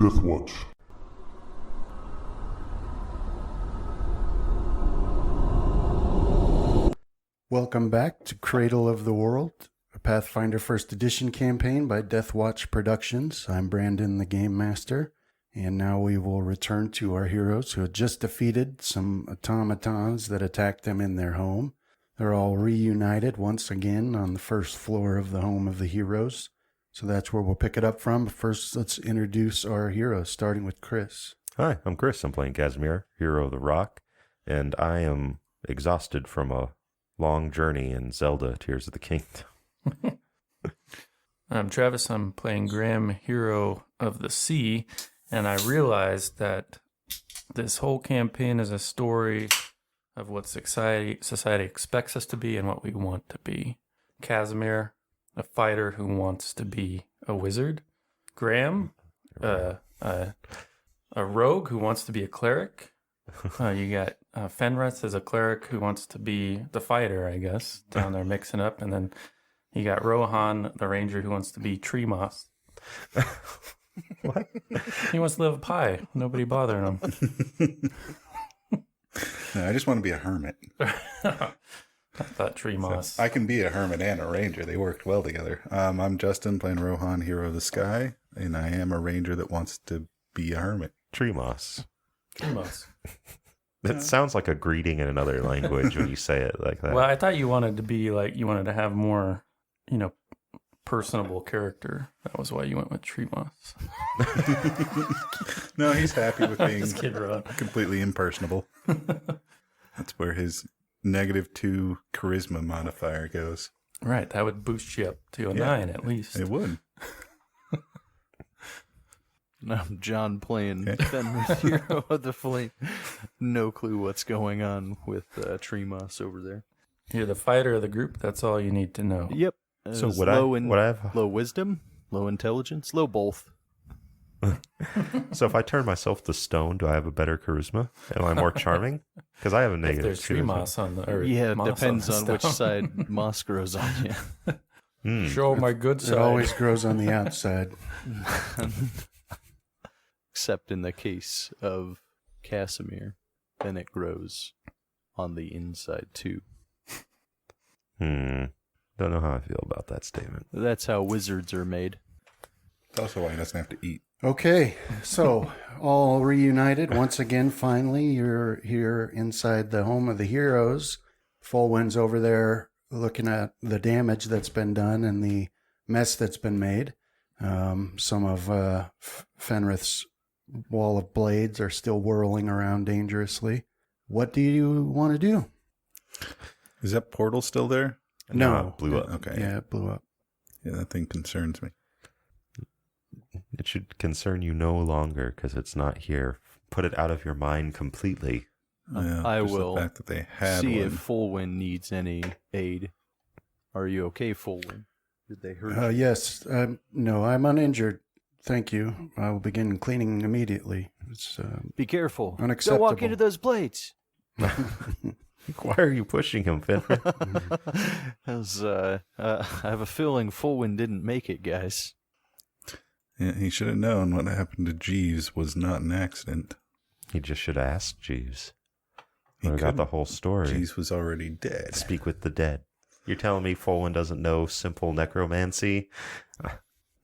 Death Watch. Welcome back to Cradle of the World, a Pathfinder First Edition campaign by Death Watch Productions. I'm Brandon, the Game Master, and now we will return to our heroes who had just defeated some automatons that attacked them in their home. They're all reunited once again on the first floor of the home of the heroes. So that's where we'll pick it up from. But first, let's introduce our heroes, starting with Chris. Hi, I'm Chris. I'm playing Casimir, hero of the Roc, and I am exhausted from a long journey in Zelda Tears of the Kingdom. I'm Travis. I'm playing Graham, hero of the sea, and I realized that this whole campaign is a story of what society expects us to be and what we want to be. Casimir, a fighter who wants to be a wizard. Graham, a rogue who wants to be a cleric. You got Fenris as a cleric who wants to be the fighter, I guess, down there mixing up. And then you got Rohan, the ranger who wants to be tree moss. What? He wants to live a pie. Nobody bothering him. No, I just want to be a hermit. I thought tree moss. I can be a hermit and a ranger. They worked well together. I'm Justin, playing Rohan, hero of the sky, and I am a ranger that wants to be a hermit. Tree moss. Tree moss. That sounds like a greeting in another language when you say it like that. Well, I thought you wanted to be like, you wanted to have more, personable character. That was why you went with tree moss. No, he's happy with being Just kidding, Ron. completely impersonable. That's where his -2 charisma modifier goes. Right, that would boost you up to a 9 at least. It would. And I'm John playing Fenris, hero of the flame. No clue what's going on with Tree Moss over there. You're the fighter of the group. That's all you need to know. Yep. So It's would I have... low wisdom, low intelligence, low both. So if I turn myself to stone, do I have a better charisma? Am I more charming? Because I have a If negative there's tree charisma. moss on the or Yeah, it moss depends the on which stone. side moss grows on you. Show my good It side. always grows on the outside. Except in the case of Casimir, then it grows on the inside too. Don't know how I feel about that statement. That's how wizards are made. It's also why he doesn't have to eat. Okay, so all reunited once again. Finally, you're here inside the home of the heroes. Fulwin's over there looking at the damage that's been done and the mess that's been made. Some of Fenrith's wall of blades are still whirling around dangerously. What do you want to do? Is that portal still there? No, it blew up. Okay. Yeah, it blew up. Yeah, that thing concerns me. It should concern you no longer because it's not here. Put it out of your mind completely. Yeah, I just will The fact that they had see one. if Fulwin needs any aid. Are you okay, Fulwin? Did they hurt you? Yes. No, I'm uninjured. Thank you. I will begin cleaning immediately. It's Be careful. Unacceptable. Don't walk into those blades. Why are you pushing him, Finn? I have a feeling Fulwin didn't make it, guys. Yeah, he should have known what happened to Jeeves was not an accident. He just should have asked Jeeves. He I got couldn't. the whole story. Jeeves was already dead. Speak with the dead. You're telling me Fulwin doesn't know simple necromancy?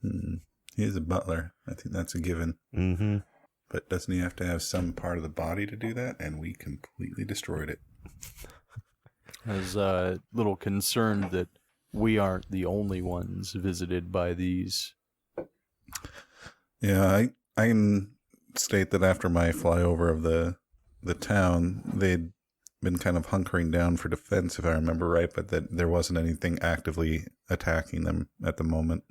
He is a butler. I think that's a given. Mm-hmm. But doesn't he have to have some part of the body to do that? And we completely destroyed it. I was a little concerned that we aren't the only ones visited by these. Yeah, I can state that after my flyover of the town, they'd been kind of hunkering down for defense, if I remember right, but that there wasn't anything actively attacking them at the moment.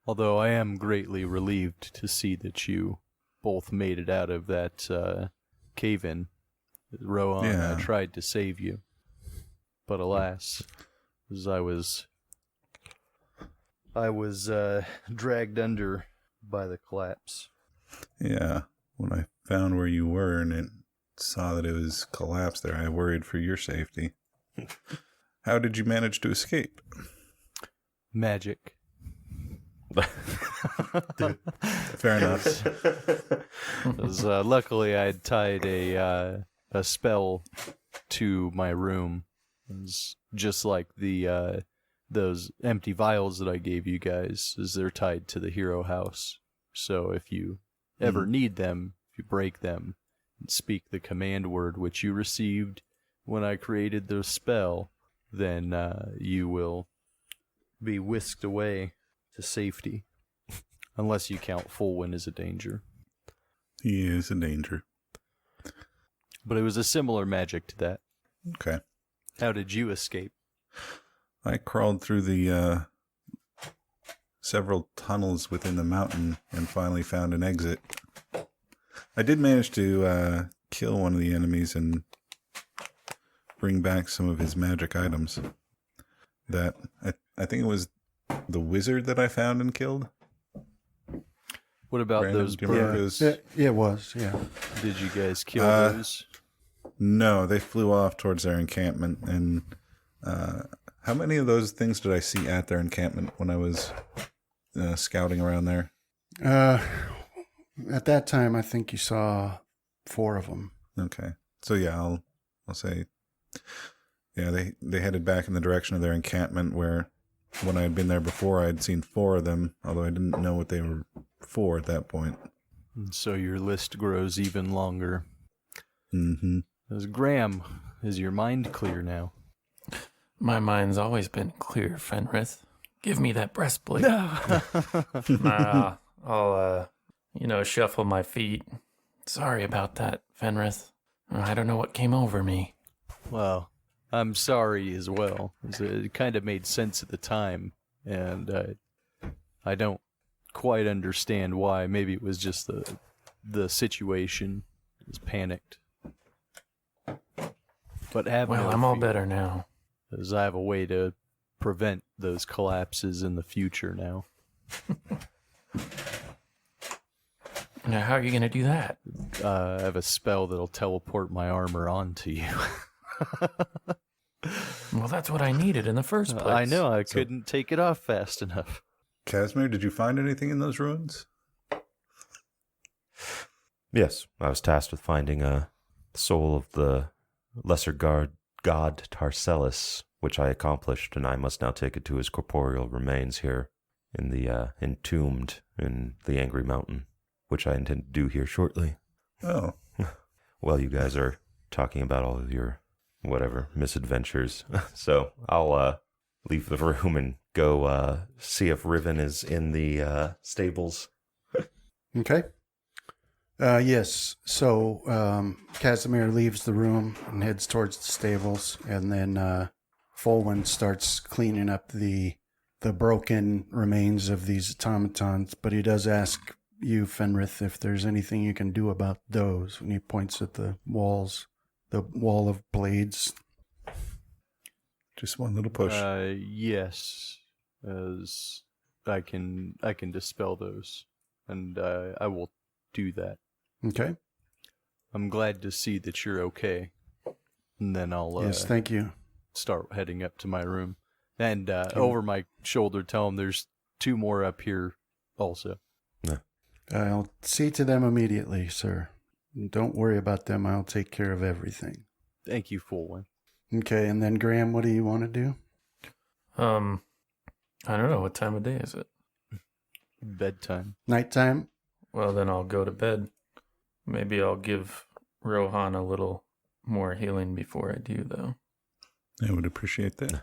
Although I am greatly relieved to see that you both made it out of that cave-in. Rohan, Yeah. I tried to save you. But alas, as I was dragged under by the collapse. Yeah, when I found where you were and it saw that it was collapsed there, I worried for your safety. How did you manage to escape? Magic. Fair enough. 'Cause, luckily, I'd tied a spell to my room. It was just like the those empty vials that I gave you guys, as they're tied to the hero house. So if you ever need them, if you break them, and speak the command word which you received when I created the spell, then you will be whisked away to safety. Unless you count Fulwin as a danger. He is a danger. But it was a similar magic to that. Okay. How did you escape? I crawled through the several tunnels within the mountain and finally found an exit. I did manage to kill one of the enemies and bring back some of his magic items. That I think it was the wizard that I found and killed. What about Brandon, those do you remember birds? those? Yeah, it was, yeah. Did you guys kill those? No, they flew off towards their encampment. And how many of those things did I see at their encampment when I was scouting around there? At that time, I think you saw 4 of them. Okay, so yeah, I'll say, yeah, they headed back in the direction of their encampment. Where when I had been there before, I had seen 4 of them, although I didn't know what they were for at that point. And so your list grows even longer. Mm-hmm. As Graham, is your mind clear now? My mind's always been clear, Fenrith. Give me that breastplate. I'll, shuffle my feet. Sorry about that, Fenrith. I don't know what came over me. Well, I'm sorry as well. It kind of made sense at the time, and I don't quite understand why. Maybe it was just the situation. I was panicked. But I'm all better now. Because I have a way to prevent those collapses in the future now. Now, how are you going to do that? I have a spell that'll teleport my armor onto you. Well, that's what I needed in the first place. I know, I couldn't take it off fast enough. Casimir, did you find anything in those ruins? Yes, I was tasked with finding a soul of the lesser god Tarcellus, which I accomplished, and I must now take it to his corporeal remains here in the entombed in the Angry Mountain, which I intend to do here shortly. Oh. Well, you guys are talking about all of your whatever misadventures, so I'll leave the room and go see if Riven is in the stables. Okay. Yes. So Casimir leaves the room and heads towards the stables, and then Fulwin starts cleaning up the broken remains of these automatons. But he does ask you, Fenrith, if there's anything you can do about those. And he points at the walls, the wall of blades. Just one little push. Yes, as I can dispel those, and I will do that. Okay. I'm glad to see that you're okay. And then I'll Yes, thank you. start heading up to my room. And over my shoulder, tell them there's 2 more up here also. I'll see to them immediately, sir. Don't worry about them. I'll take care of everything. Thank you, Fulwin. Okay, and then Graham, what do you want to do? I don't know. What time of day is it? Bedtime. Nighttime? Well, then I'll go to bed. Maybe I'll give Rohan a little more healing before I do, though. I would appreciate that.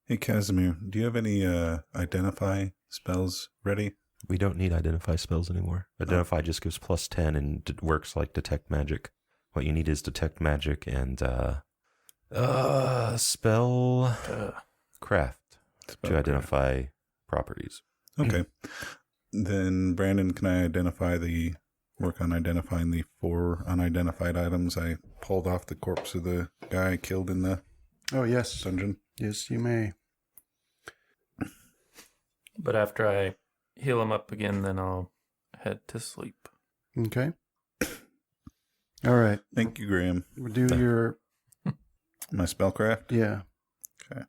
Hey, Casimir, do you have any identify spells ready? We don't need identify spells anymore. Identify just gives +10 and works like detect magic. What you need is detect magic and spell craft to identify properties. Okay. Then, Brandon, can I work on identifying the 4 unidentified items I pulled off the corpse of the guy I killed in the Oh, yes. dungeon? Yes, you may. But after I heal him up again, then I'll head to sleep. Okay. All right. Thank you, Graham. We'll do your... My spellcraft? Yeah. Okay.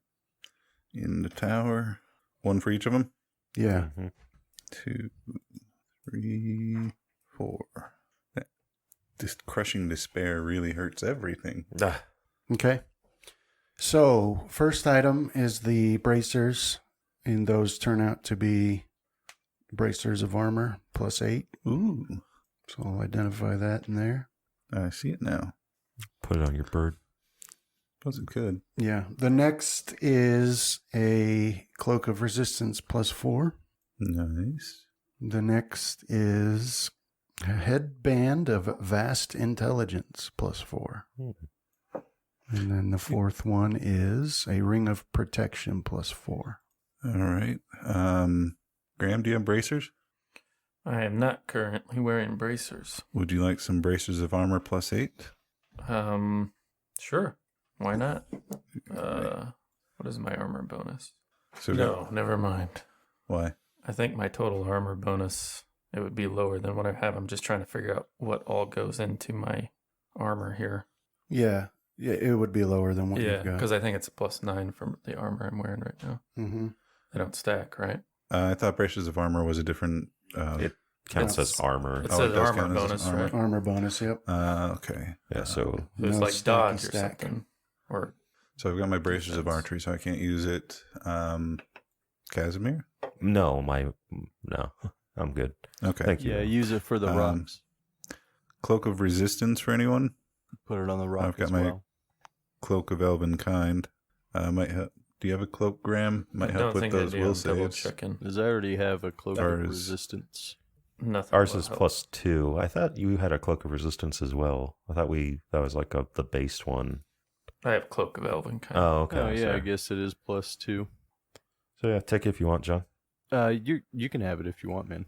In the tower. 1 for each of them? Yeah. Mhm. 2, 3, 4. This crushing despair really hurts everything. Ah, Okay. So, first item is the bracers, and those turn out to be bracers of armor +8. Ooh, So I'll identify that in there. I see it now. put it on your bird. Wasn't good. Yeah. The next is a cloak of resistance +4. Nice. The next is a headband of vast intelligence +4. Hmm. And then the fourth one is a ring of protection +4. All right. Graham, do you have bracers? I am not currently wearing bracers. Would you like some bracers of armor +8? Sure. Why not? What is my armor bonus? So No, never mind. Why? I think my total armor bonus, it would be lower than what I have. I'm just trying to figure out what all goes into my armor here. Yeah. Yeah, it would be lower than what Yeah, you've got. because I think it's a +9 from the armor I'm wearing right now. Mm-hmm. They don't stack, right? I thought bracers of armor was a different. It counts as armor. It Oh, says it does armor count as bonus, armor. right? Armor bonus, yep. Okay. Yeah, so It was No like stacky dodge or stack. something. Or So I've got my bracers of Defense. archery, so I can't use it. Casimir? no, I'm good. Okay. Thank you. Yeah, use it for the rocks. Cloak of resistance for anyone? Put it on the rock I've got as my- well. Cloak of elven kind. Might help. Do you have a cloak, Graham? Might I help don't with think those I do. will I'm double saves. checking. Because I already have a cloak of Ours- resistance. Nothing. Ours will is help. +2. I thought you had a cloak of resistance as well. I thought that was like the base one. I have cloak of elven kind. Oh, okay. Oh yeah, I sorry. guess it is +2. So yeah, take it if you want, John. You can have it if you want, man.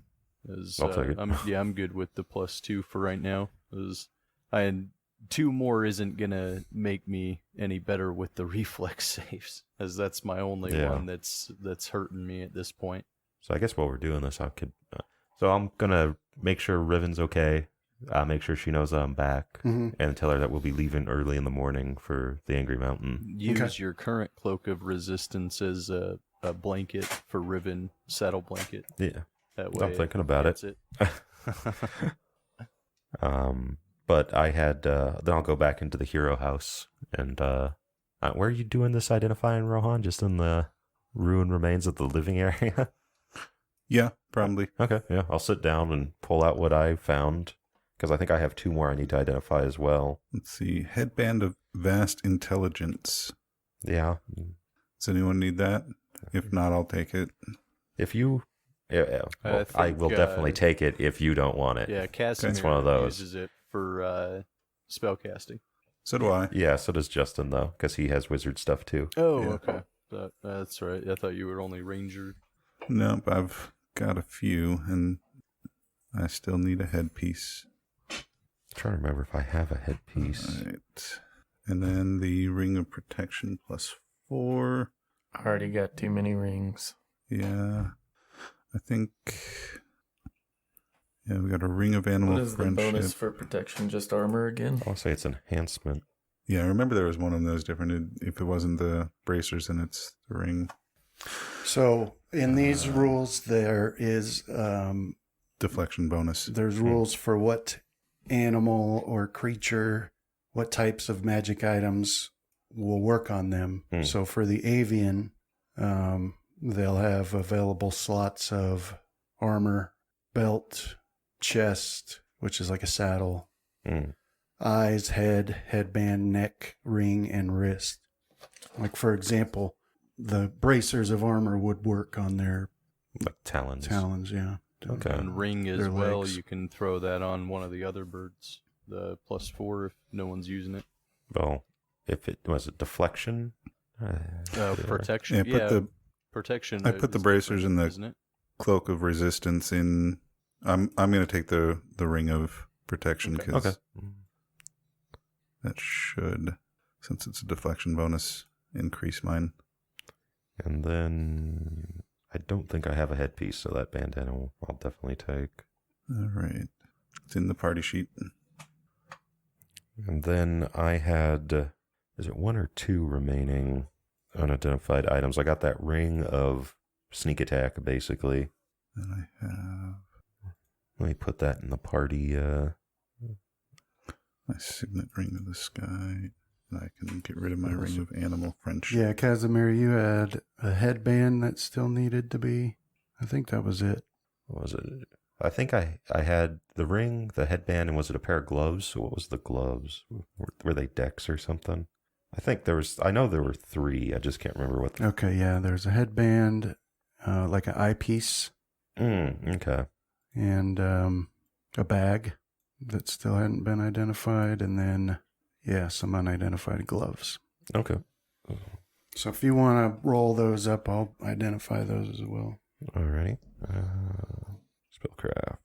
I'll take it. I'm good with the +2 for right now. 2 more isn't gonna make me any better with the reflex saves, as that's my only Yeah. one that's hurting me at this point. So I guess while we're doing this, I could. So I'm gonna make sure Riven's okay. Make sure she knows that I'm back, Mm-hmm. and tell her that we'll be leaving early in the morning for the Angry Mountain. Use Okay. your current cloak of resistance as a blanket for Riven, saddle blanket. Yeah, That way I'm thinking about it. gets But I had. Then I'll go back into the hero house, and where are you doing this identifying, Rohan? Just in the ruined remains of the living area. Yeah, probably. Okay, yeah, I'll sit down and pull out what I found, because I think I have 2 more I need to identify as well. Let's see. Headband of vast intelligence. Yeah. Does anyone need that? If not, I'll take it. If you, yeah, well, I think, will definitely take it if you don't want it. Yeah, Casimir It's one of those. uses it for spellcasting. So do I. Yeah, so does Justin though, because he has wizard stuff too. Oh, Yeah. okay. That's right. I thought you were only ranger. Nope, I've got a few, and I still need a headpiece. I'm trying to remember if I have a headpiece. All right. And then the ring of protection +4. I already got too many rings. Yeah. I think. Yeah, we got a ring of animal What is the friendship. bonus for protection? Just armor again? I'll say it's enhancement. Yeah, I remember there was one of those different. If it wasn't the bracers, then it's the ring. So in these rules, there is Deflection bonus. there's rules for what animal or creature, what types of magic items will work on them. Hmm. So for the avian, they'll have available slots of armor, belt, chest, which is like a saddle, Mm. eyes, head, headband, neck, ring, and wrist. Like, for example, the bracers of armor would work on their Like talons. talons, yeah. Okay. And ring as Their well. legs. You can throw that on one of the other birds. The +4 if no one's using it. Well, if it was a deflection. Protection. Yeah, put the protection. I put the is bracers in different, the- isn't it? cloak of resistance in. I'm going to take the ring of protection because Okay. that should, since it's a deflection bonus, increase mine. And then I don't think I have a headpiece, so that bandana I'll definitely take. All right, it's in the party sheet. And then I had, is it 1 or 2 remaining unidentified items? I got that ring of sneak attack, basically. And I have Let me put that in the party. my signet ring of the sky. And I can get rid of my ring of animal friendship. Yeah, Casimir, you had a headband that still needed to be. I think that was it. What was it? I think I had the ring, the headband, and was it a pair of gloves? So what was the gloves? Were they decks or something? I know there were 3. I just can't remember what. Okay, yeah, there's a headband, like an eyepiece, Okay. and a bag that still hadn't been identified, and then, yeah, some unidentified gloves. Okay. So if you want to roll those up, I'll identify those as well. All right. Spellcraft.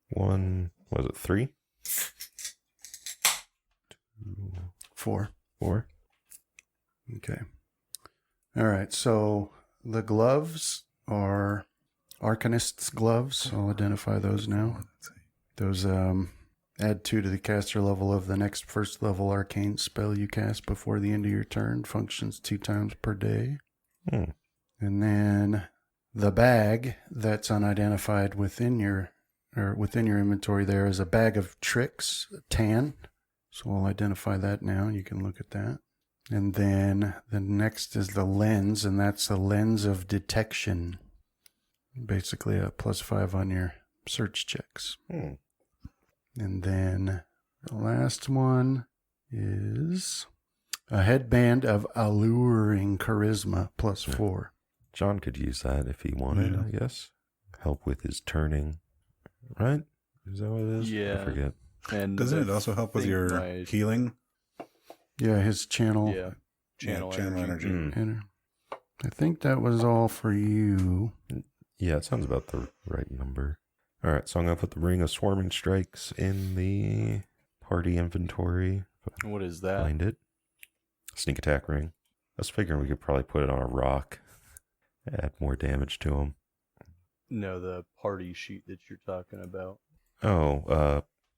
1, was it 3? 2, 4. 4. Okay. All right, so the gloves are Arcanist's gloves. I'll identify those now. Those add 2 to the caster level of the next first level arcane spell you cast before the end of your turn. Functions 2 times per day. And then the bag that's unidentified within your inventory there is a bag of tricks, tan. So we'll identify that now. You can look at that. And then the next is the lens, and that's a lens of detection. Basically a +5 on your search checks. And then the last one is a headband of alluring charisma +4. John could use that if he wanted, Yeah. I guess. Help with his turning. Right? Is that what it is? Yeah. I forget. And Doesn't it I also help with think your my- healing? Yeah, his channel. Yeah. Channel channel energy. energy. I think that was all for you. Yeah, it sounds about the right number. All right, so I'm going to put the Ring of Swarming Strikes in the party inventory. What is that? Find it. Sneak attack ring. I was figuring we could probably put it on a rock. Add more damage to him. No, the party sheet that you're talking about.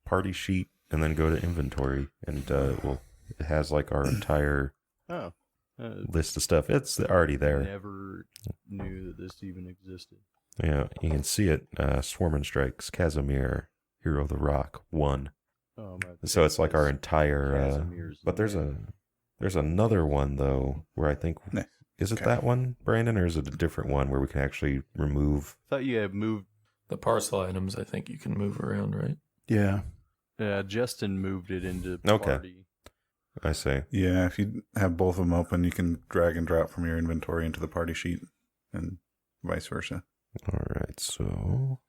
Party sheet, and then go to inventory, and it has like our entire Oh. list of stuff. It's already there. Never knew that this even existed. Yeah, you can see it. Swarming Strikes, Casimir, Hero of the Rock, 1. Oh, my So it's like our goodness. entire. Casimir's But there's another one though where I think Nice. is it Okay. that one, Brandon, or is it a different one where we can actually remove? I thought you had moved. The parcel items, I think you can move around, right? Yeah. Justin moved it into Okay. party. I say. Yeah, if you have both of them open, you can drag and drop from your inventory into the party sheet and vice versa. All right, so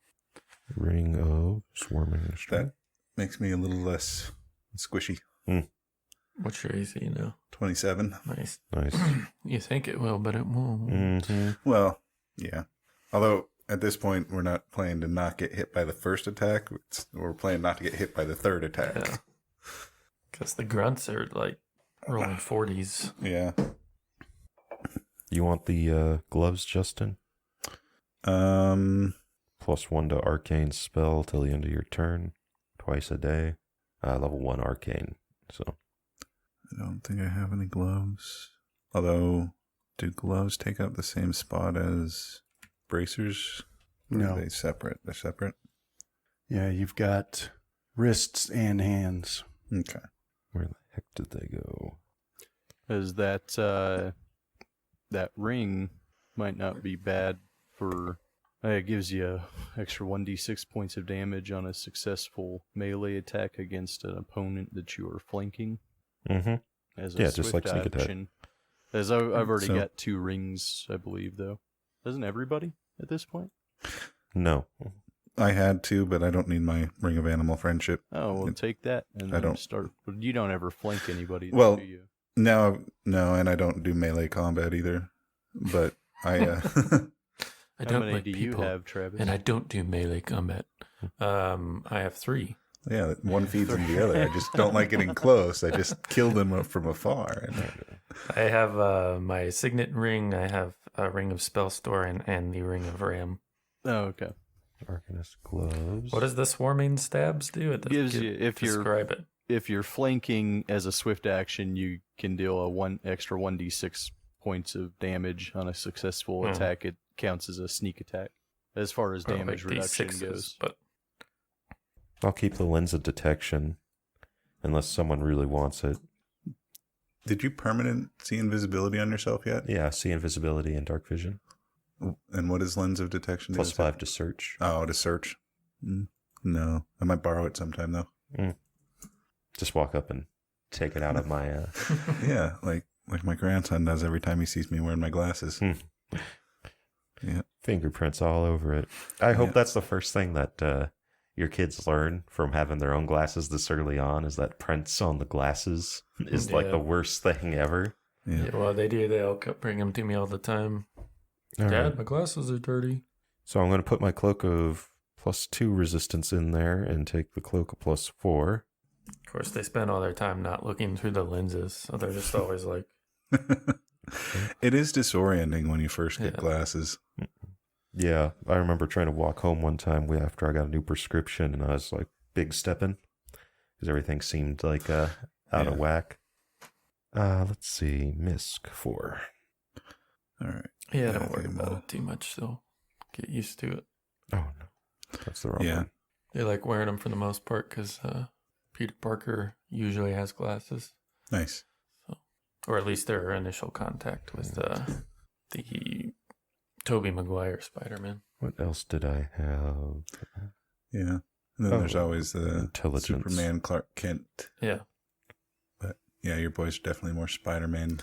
Ring of Swarming Strike. That makes me a little less squishy. What's your AC now? 27. Nice. Nice. You think it will, but it won't. Mm-hmm. Well, yeah. Although at this point, we're not playing to not get hit by the first attack. We're playing not to get hit by the third attack. Yeah. Because the grunts are like rolling 40s. Yeah. You want the gloves, Justin? +1 to arcane spell till the end of your turn, twice a day. Level 1 arcane. So I don't think I have any gloves. Although, do gloves take up the same spot as bracers? Or No. are they separate? They're separate? Yeah, you've got wrists and hands. Okay. where the heck did they go? Is that that ring might not be bad for. It gives you extra 1d6 points of damage on a successful melee attack against an opponent that you are flanking. Mm-hmm. As a Yeah, just swift like sneak attack. action. As I've already So- got 2 rings, I believe, though. Doesn't everybody at this point? No. I had to, but I don't need my ring of animal friendship. Oh, well, take that and then don't- start. But you don't ever flank anybody, Well, do you? No, and I don't do melee combat either. But I, I How don't many like do people, you have, Travis? and I don't do melee combat. I have 3. yeah, one feeds into the other. I just don't like getting close. I just kill them from afar. And I have my signet ring. I have a ring of Spellstore and the ring of Ram. Oh, okay. Arcanist gloves. What does the swarming stabs do? It Gives you describe it. if you're flanking as a swift action, you can deal a extra 1d6 points of damage on a successful attack. It counts as a sneak attack as far as damage like reduction D6s, goes. But I'll keep the lens of detection unless someone really wants it. Did you permanent see invisibility on yourself yet? Yeah, see invisibility and dark vision. And what is lens of detection? +5 to search. Oh, to search. No, I might borrow it sometime though. Just walk up and take it out of my... Yeah, like my grandson does every time he sees me wearing my glasses. Yeah, Fingerprints all over it. I hope that's the first thing that your kids learn from having their own glasses this early on, is that prints on the glasses is like the worst thing ever. yeah, well, they do. They'll bring them to me all the time. All Dad, right. my glasses are dirty. So I'm going to put my cloak of +2 resistance in there and take the cloak of +4. Of course, they spend all their time not looking through the lenses, so they're just always like, it is disorienting when you first get glasses. Yeah, I remember trying to walk home one time after I got a new prescription, and I was like big stepping because everything seemed like out of whack. Let's see, MISC 4. All right. yeah, don't worry about it too much. They'll get used to it. Oh no, that's the wrong one. They like wearing them for the most part because Peter Parker usually has glasses, Nice. or at least their initial contact with the Tobey Maguire Spider-Man. What else did I have? Yeah. And then there's always the intelligence. Superman, Clark Kent. Yeah. But yeah, your boy's definitely more Spider-Man.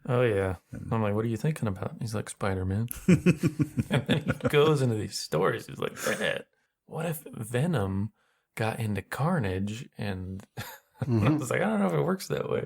Oh, yeah. I'm like, what are you thinking about? He's like, Spider-Man. And then he goes into these stories. He's like, Dad, what if Venom got into Carnage? And I was like, I don't know if it works that way.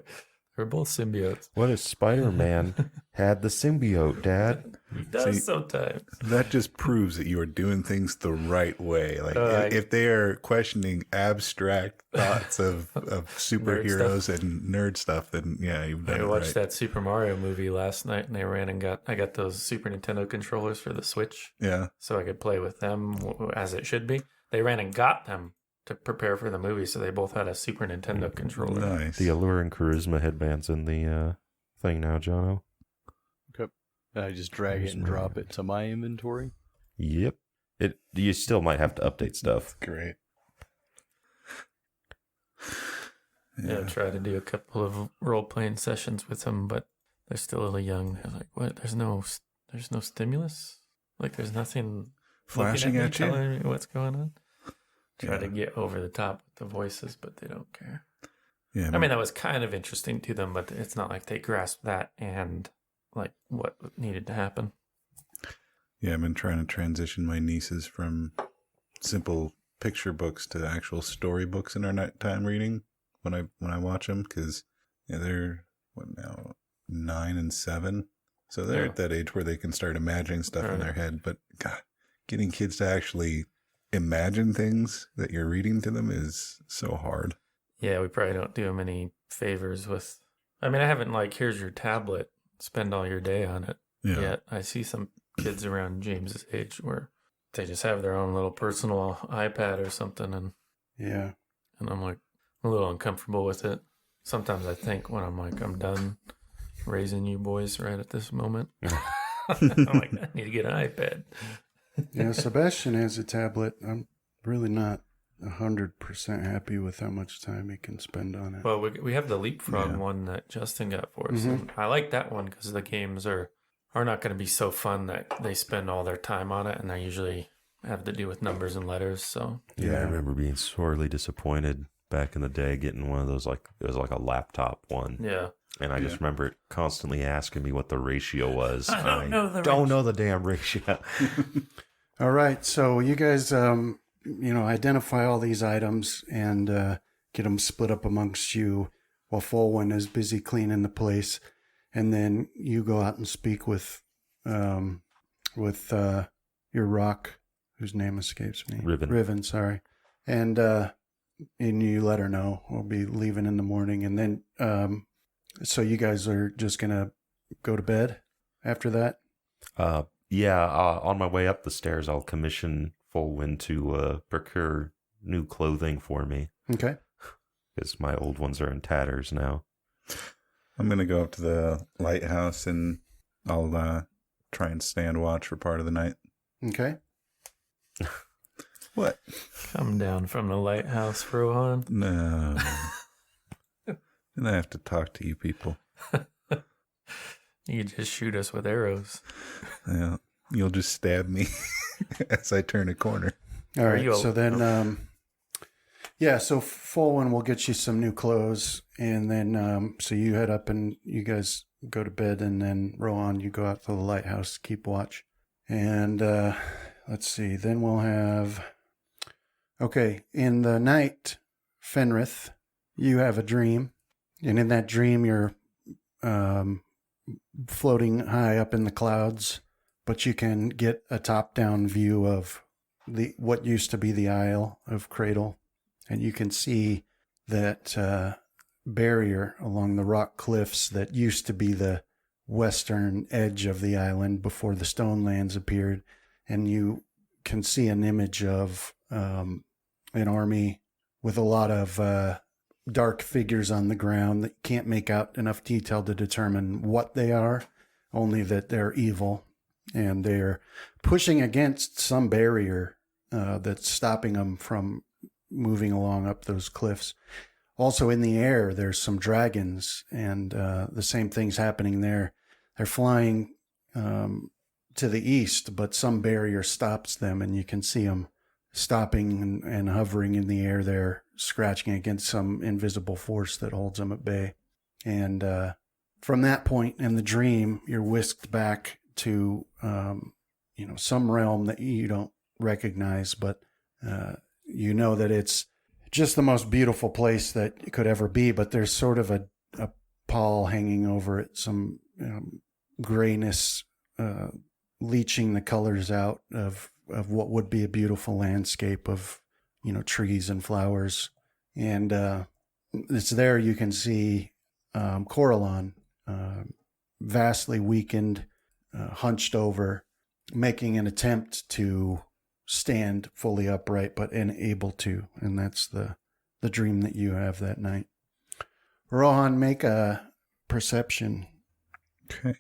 They're both symbiotes. What if Spider-Man had the symbiote, Dad? He does sometimes. That just proves that you are doing things the right way. Like if they are questioning abstract thoughts of superheroes and nerd stuff, then yeah, you've done I it watched right. that Super Mario movie last night, and they ran and I got those Super Nintendo controllers for the Switch, Yeah. so I could play with them as it should be. They ran and got them to prepare for the movie, so they both had a Super Nintendo controller. Nice. The alluring charisma headband's in the thing now, Jono. Okay. I just drag it and drop it to my inventory. Yep. You still might have to update stuff. Great. Yeah, I tried to do a couple of role-playing sessions with them, but they're still a little young. They're like, what? There's no stimulus? Like, there's nothing Flashing at you? telling me what's going on? Try to get over the top with the voices, but they don't care. Yeah. I mean, that was kind of interesting to them, but it's not like they grasped that and like what needed to happen. Yeah, I've been trying to transition my nieces from simple picture books to actual story books in our nighttime reading when I watch them, because they're 9 and 7, so they're at that age where they can start imagining stuff in their head. But God, getting kids to actually imagine things that you're reading to them is so hard. Yeah, we probably don't do them any favors with. I mean, I haven't like, here's your tablet, spend all your day on it yet. I see some kids around James's age where they just have their own little personal iPad or something, and I'm like a little uncomfortable with it. Sometimes I think when I'm like, I'm done raising you boys right at this moment. I'm like, I need to get an iPad. Yeah, Sebastian has a tablet. I'm really not 100% happy with how much time he can spend on it. Well, we have the Leapfrog one that Justin got for us. And I like that one because the games are not going to be so fun that they spend all their time on it, and they usually have to do with numbers and letters. So Yeah, I remember being sorely disappointed back in the day getting one of those, like it was like a laptop one. yeah. And I just remember it constantly asking me what the ratio was. I don't know the damn ratio. All right, so you guys, identify all these items and get them split up amongst you while Folwyn is busy cleaning the place, and then you go out and speak with your rock, whose name escapes me. Riven, sorry, and you let her know we'll be leaving in the morning, and then so you guys are just gonna go to bed after that. On my way up the stairs, I'll commission Folwyn to procure new clothing for me. Okay. Because my old ones are in tatters now. I'm going to go up to the lighthouse and I'll try and stand watch for part of the night. Okay. What? Come down from the lighthouse, Rohan. No. And I have to talk to you people. You just shoot us with arrows. Yeah, you'll just stab me as I turn a corner. All right. you So then, so Folwin will get you some new clothes, and then so you head up and you guys go to bed, and then Rohan, you go out to the lighthouse, keep watch, and let's see. Then we'll have. Okay, in the night, Fenrith, you have a dream, and in that dream, you're floating high up in the clouds, but you can get a top-down view of what used to be the Isle of Cradle, and you can see that barrier along the rock cliffs that used to be the western edge of the island before the stone lands appeared, and you can see an image of an army with a lot of dark figures on the ground that can't make out enough detail to determine what they are, only that they're evil, and they're pushing against some barrier that's stopping them from moving along up those cliffs. Also in the air, there's some dragons, and the same thing's happening there. They're flying to the east, but some barrier stops them, and you can see them stopping and hovering in the air there, scratching against some invisible force that holds them at bay. And from that point in the dream, you're whisked back to some realm that you don't recognize, but you know that it's just the most beautiful place that could ever be, but there's sort of a pall hanging over it, some grayness leaching the colors out of what would be a beautiful landscape of, trees and flowers. And it's there you can see Coralon, vastly weakened, hunched over, making an attempt to stand fully upright, but unable to. And that's the dream that you have that night. Rohan, make a perception. Okay.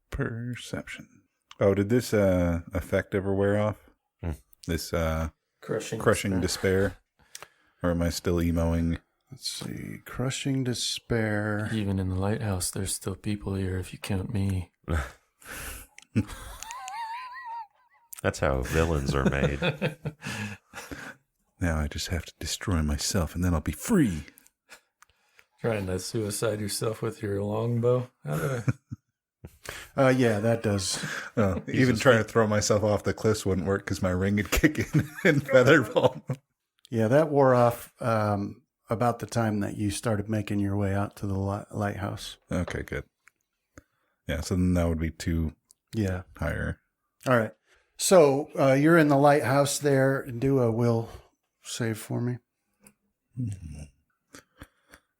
Perception. Oh, did this effect ever wear off? This crushing despair? Or am I still emoing? Let's see. Crushing despair. Even in the lighthouse, there's still people here if you count me. That's how villains are made. Now I just have to destroy myself and then I'll be free. Trying to suicide yourself with your longbow? How do Yeah, that does. Even trying to throw myself off the cliffs wouldn't work because my ring would kick in and feather fall. Yeah, that wore off about the time that you started making your way out to the lighthouse. Okay, good. Yeah, so then that would be 2 Yeah. higher. All right. So you're in the lighthouse there. Do a will save for me.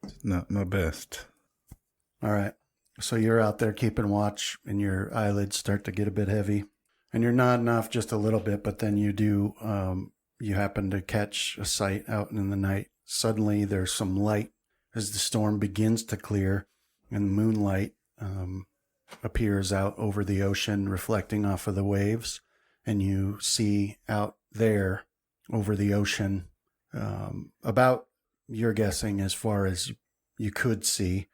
It's not my best. All right. So you're out there keeping watch, and your eyelids start to get a bit heavy, and you're nodding off just a little bit, but then you do, you happen to catch a sight out in the night. Suddenly there's some light as the storm begins to clear, and the moonlight appears out over the ocean, reflecting off of the waves, and you see out there over the ocean, about, you're guessing as far as you could see,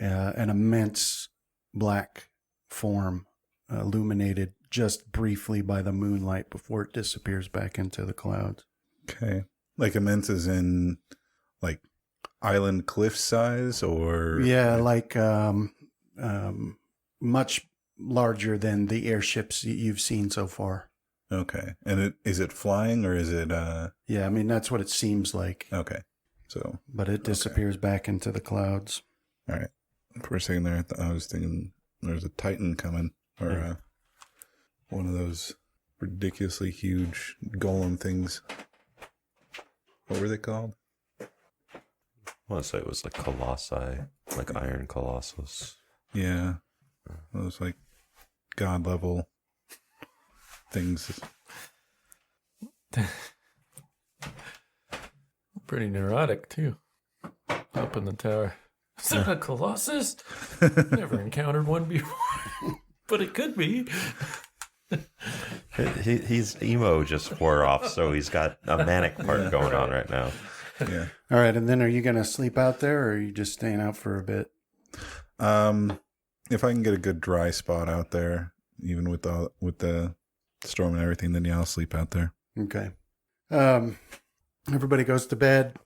an immense black form illuminated just briefly by the moonlight before it disappears back into the clouds. Okay. Like immense as in like island cliff size or? Yeah, like much larger than the airships you've seen so far. Okay. And is it flying or is it? Yeah, I mean, that's what it seems like. Okay. So. But it disappears back into the clouds. All right. For a second there, I was thinking there's a Titan coming or one of those ridiculously huge golem things. What were they called? I want to say it was like colossi, like iron colossus. Yeah. Those like god level things. Pretty neurotic, too. Up in the tower. Is that a colossus? Never encountered one before, but it could be. He's emo just wore off, so he's got a manic part going on right now. Yeah. All right, and then are you going to sleep out there, or are you just staying out for a bit? If I can get a good dry spot out there, even with the storm and everything, then yeah, I'll sleep out there. Okay. Everybody goes to bed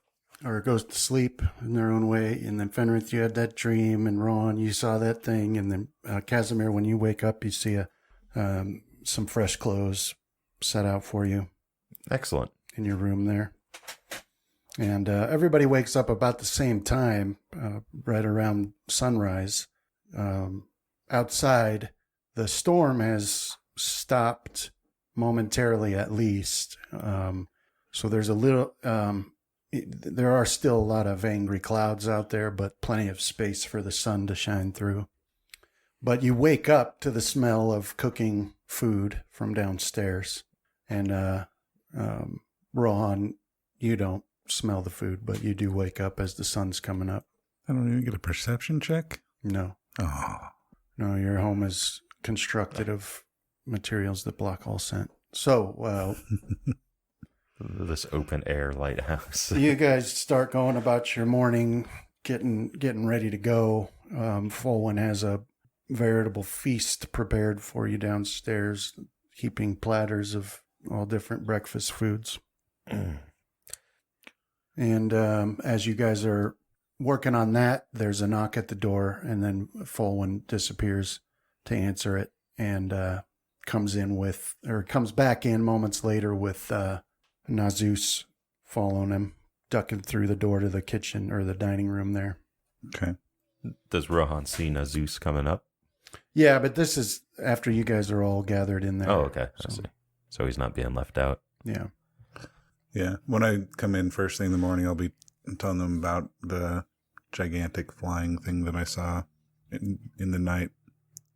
or goes to sleep in their own way, and then Fenrith, you had that dream, and Ron, you saw that thing, and then Casimir, when you wake up, you see some fresh clothes set out for you Excellent. in your room there. And everybody wakes up about the same time, right around sunrise. Outside, the storm has stopped momentarily, at least. So there's a little, there are still a lot of angry clouds out there, but plenty of space for the sun to shine through. But you wake up to the smell of cooking food from downstairs. And Rohan, you don't smell the food, but you do wake up as the sun's coming up. I don't even get a perception check. No. Oh, No, your home is constructed of materials that block all scent. So, This open air lighthouse. you guys start going about your morning, getting ready to go. Folwyn has a veritable feast prepared for you downstairs, heaping platters of all different breakfast foods. And as you guys are working on that, there's a knock at the door, and then Folwyn disappears to answer it, and comes back in moments later with Nazus following him, ducking through the door to the kitchen or the dining room there. okay. Does Rohan see Nazus coming up? Yeah, but this is after you guys are all gathered in there. Oh, okay. I So, see. So he's not being left out. yeah. Yeah. When I come in first thing in the morning, I'll be telling them about the gigantic flying thing that I saw in the night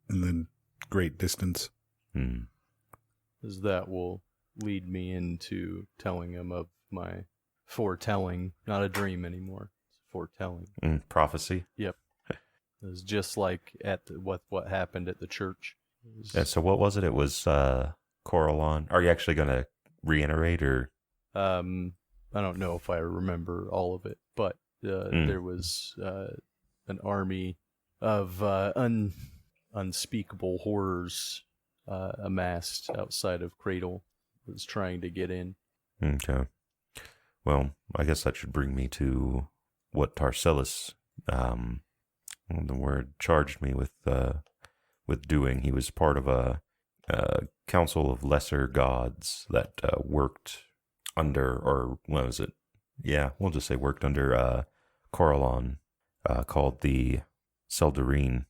in the great distance. As that will lead me into telling him of my foretelling, not a dream anymore. It's foretelling. Prophecy. It's just like what happened at the church. Yeah, so what was it? It was Coralon. Are you actually going to reiterate or? I don't know if I remember all of it, but there was an army of unspeakable horrors amassed outside of Cradle. Was trying to get in. Okay. Well, I guess that should bring me to what Tarcellus, the word, charged me with doing. He was part of a council of lesser gods that worked under, or what was it? Yeah, we'll just say worked under Coralon, called the Seldarine,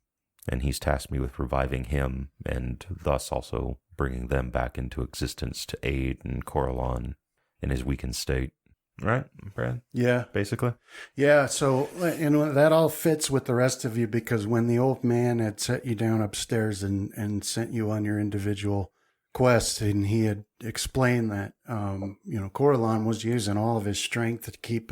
and he's tasked me with reviving him, and thus also bringing them back into existence to aid in Coralon in his weakened state. Right, Brad? Yeah. Basically? Yeah, so and that all fits with the rest of you, because when the old man had set you down upstairs and sent you on your individual quest, and he had explained that Coralon was using all of his strength to keep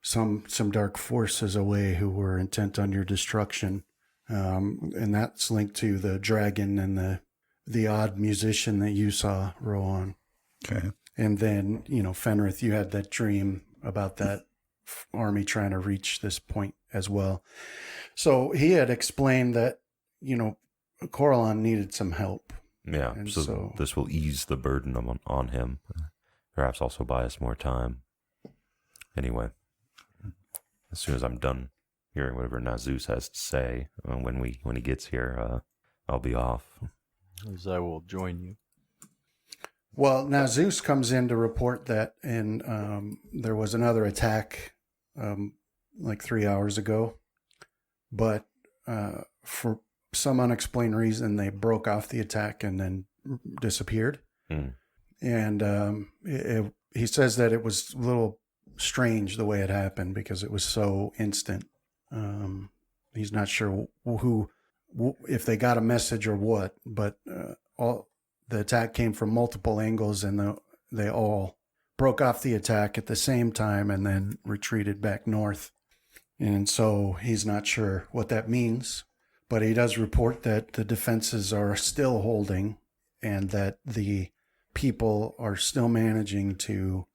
some dark forces away who were intent on your destruction, and that's linked to the dragon and the odd musician that you saw, Rohan. Okay. And then, Fenrith, you had that dream about that army trying to reach this point as well. So he had explained that, Coralon needed some help. Yeah, And so so- this will ease the burden on him. Perhaps also buy us more time. Anyway, as soon as I'm done hearing whatever Nazus has to say, when he gets here, I'll be off. As I will join you. Well, now Zeus comes in to report that there was another attack like 3 hours ago, but for some unexplained reason, they broke off the attack and then disappeared. And he says that it was a little strange the way it happened because it was so instant. He's not sure if they got a message or what, but the attack came from multiple angles, and they all broke off the attack at the same time and then retreated back north. And so he's not sure what that means. But he does report that the defenses are still holding and that the people are still managing to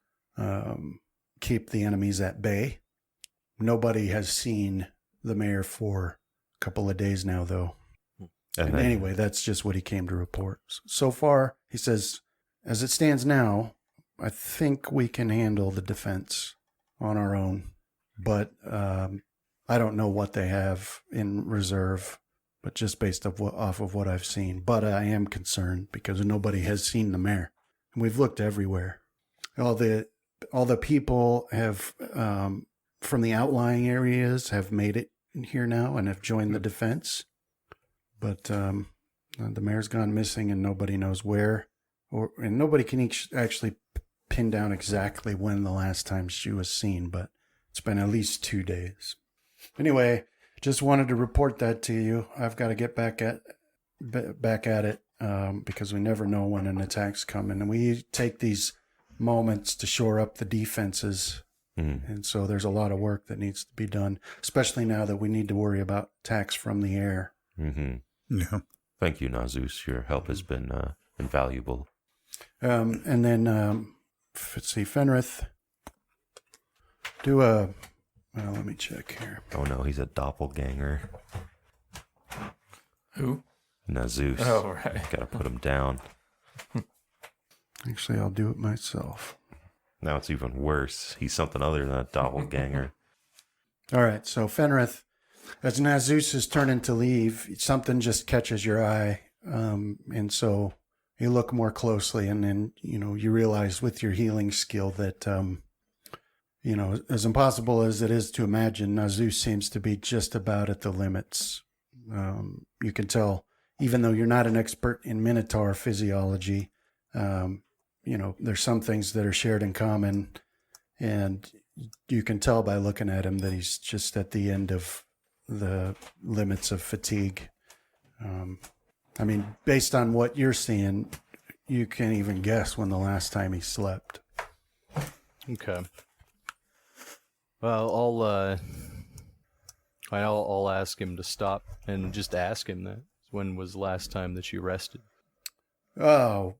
keep the enemies at bay. Nobody has seen the mayor for a couple of days now, though. And anyway, that's just what he came to report. So far, he says, as it stands now, I think we can handle the defense on our own. But I don't know what they have in reserve, but just based off of what I've seen. But I am concerned because nobody has seen the mayor. And we've looked everywhere. All the people have from the outlying areas have made it here now and have joined the defense. But the mayor's gone missing and nobody knows where. And nobody can actually pin down exactly when the last time she was seen, but it's been at least 2 days. Anyway, just wanted to report that to you. I've got to get back at it because we never know when an attack's coming. And we take these moments to shore up the defenses. And so there's a lot of work that needs to be done, especially now that we need to worry about attacks from the air. Yeah. Thank you, Nazus. Your help has been invaluable. And then, let's see, Fenrith, do a... Well, let me check here. Oh no, he's a doppelganger. Who? Nazus. Oh, right. Gotta put him down. Actually, I'll do it myself. Now it's even worse. He's something other than a doppelganger. All right, so Fenrith, as Nazus is turning to leave, something just catches your eye. And so you look more closely, and then, you realize with your healing skill that, as impossible as it is to imagine, Nazus seems to be just about at the limits. You can tell, even though you're not an expert in Minotaur physiology, there's some things that are shared in common, and you can tell by looking at him that he's just at the end of the limits of fatigue. Based on what you're seeing, you can't even guess when the last time he slept. Okay. Well, I'll ask him to stop and just ask him that. When was the last time that you rested? Oh,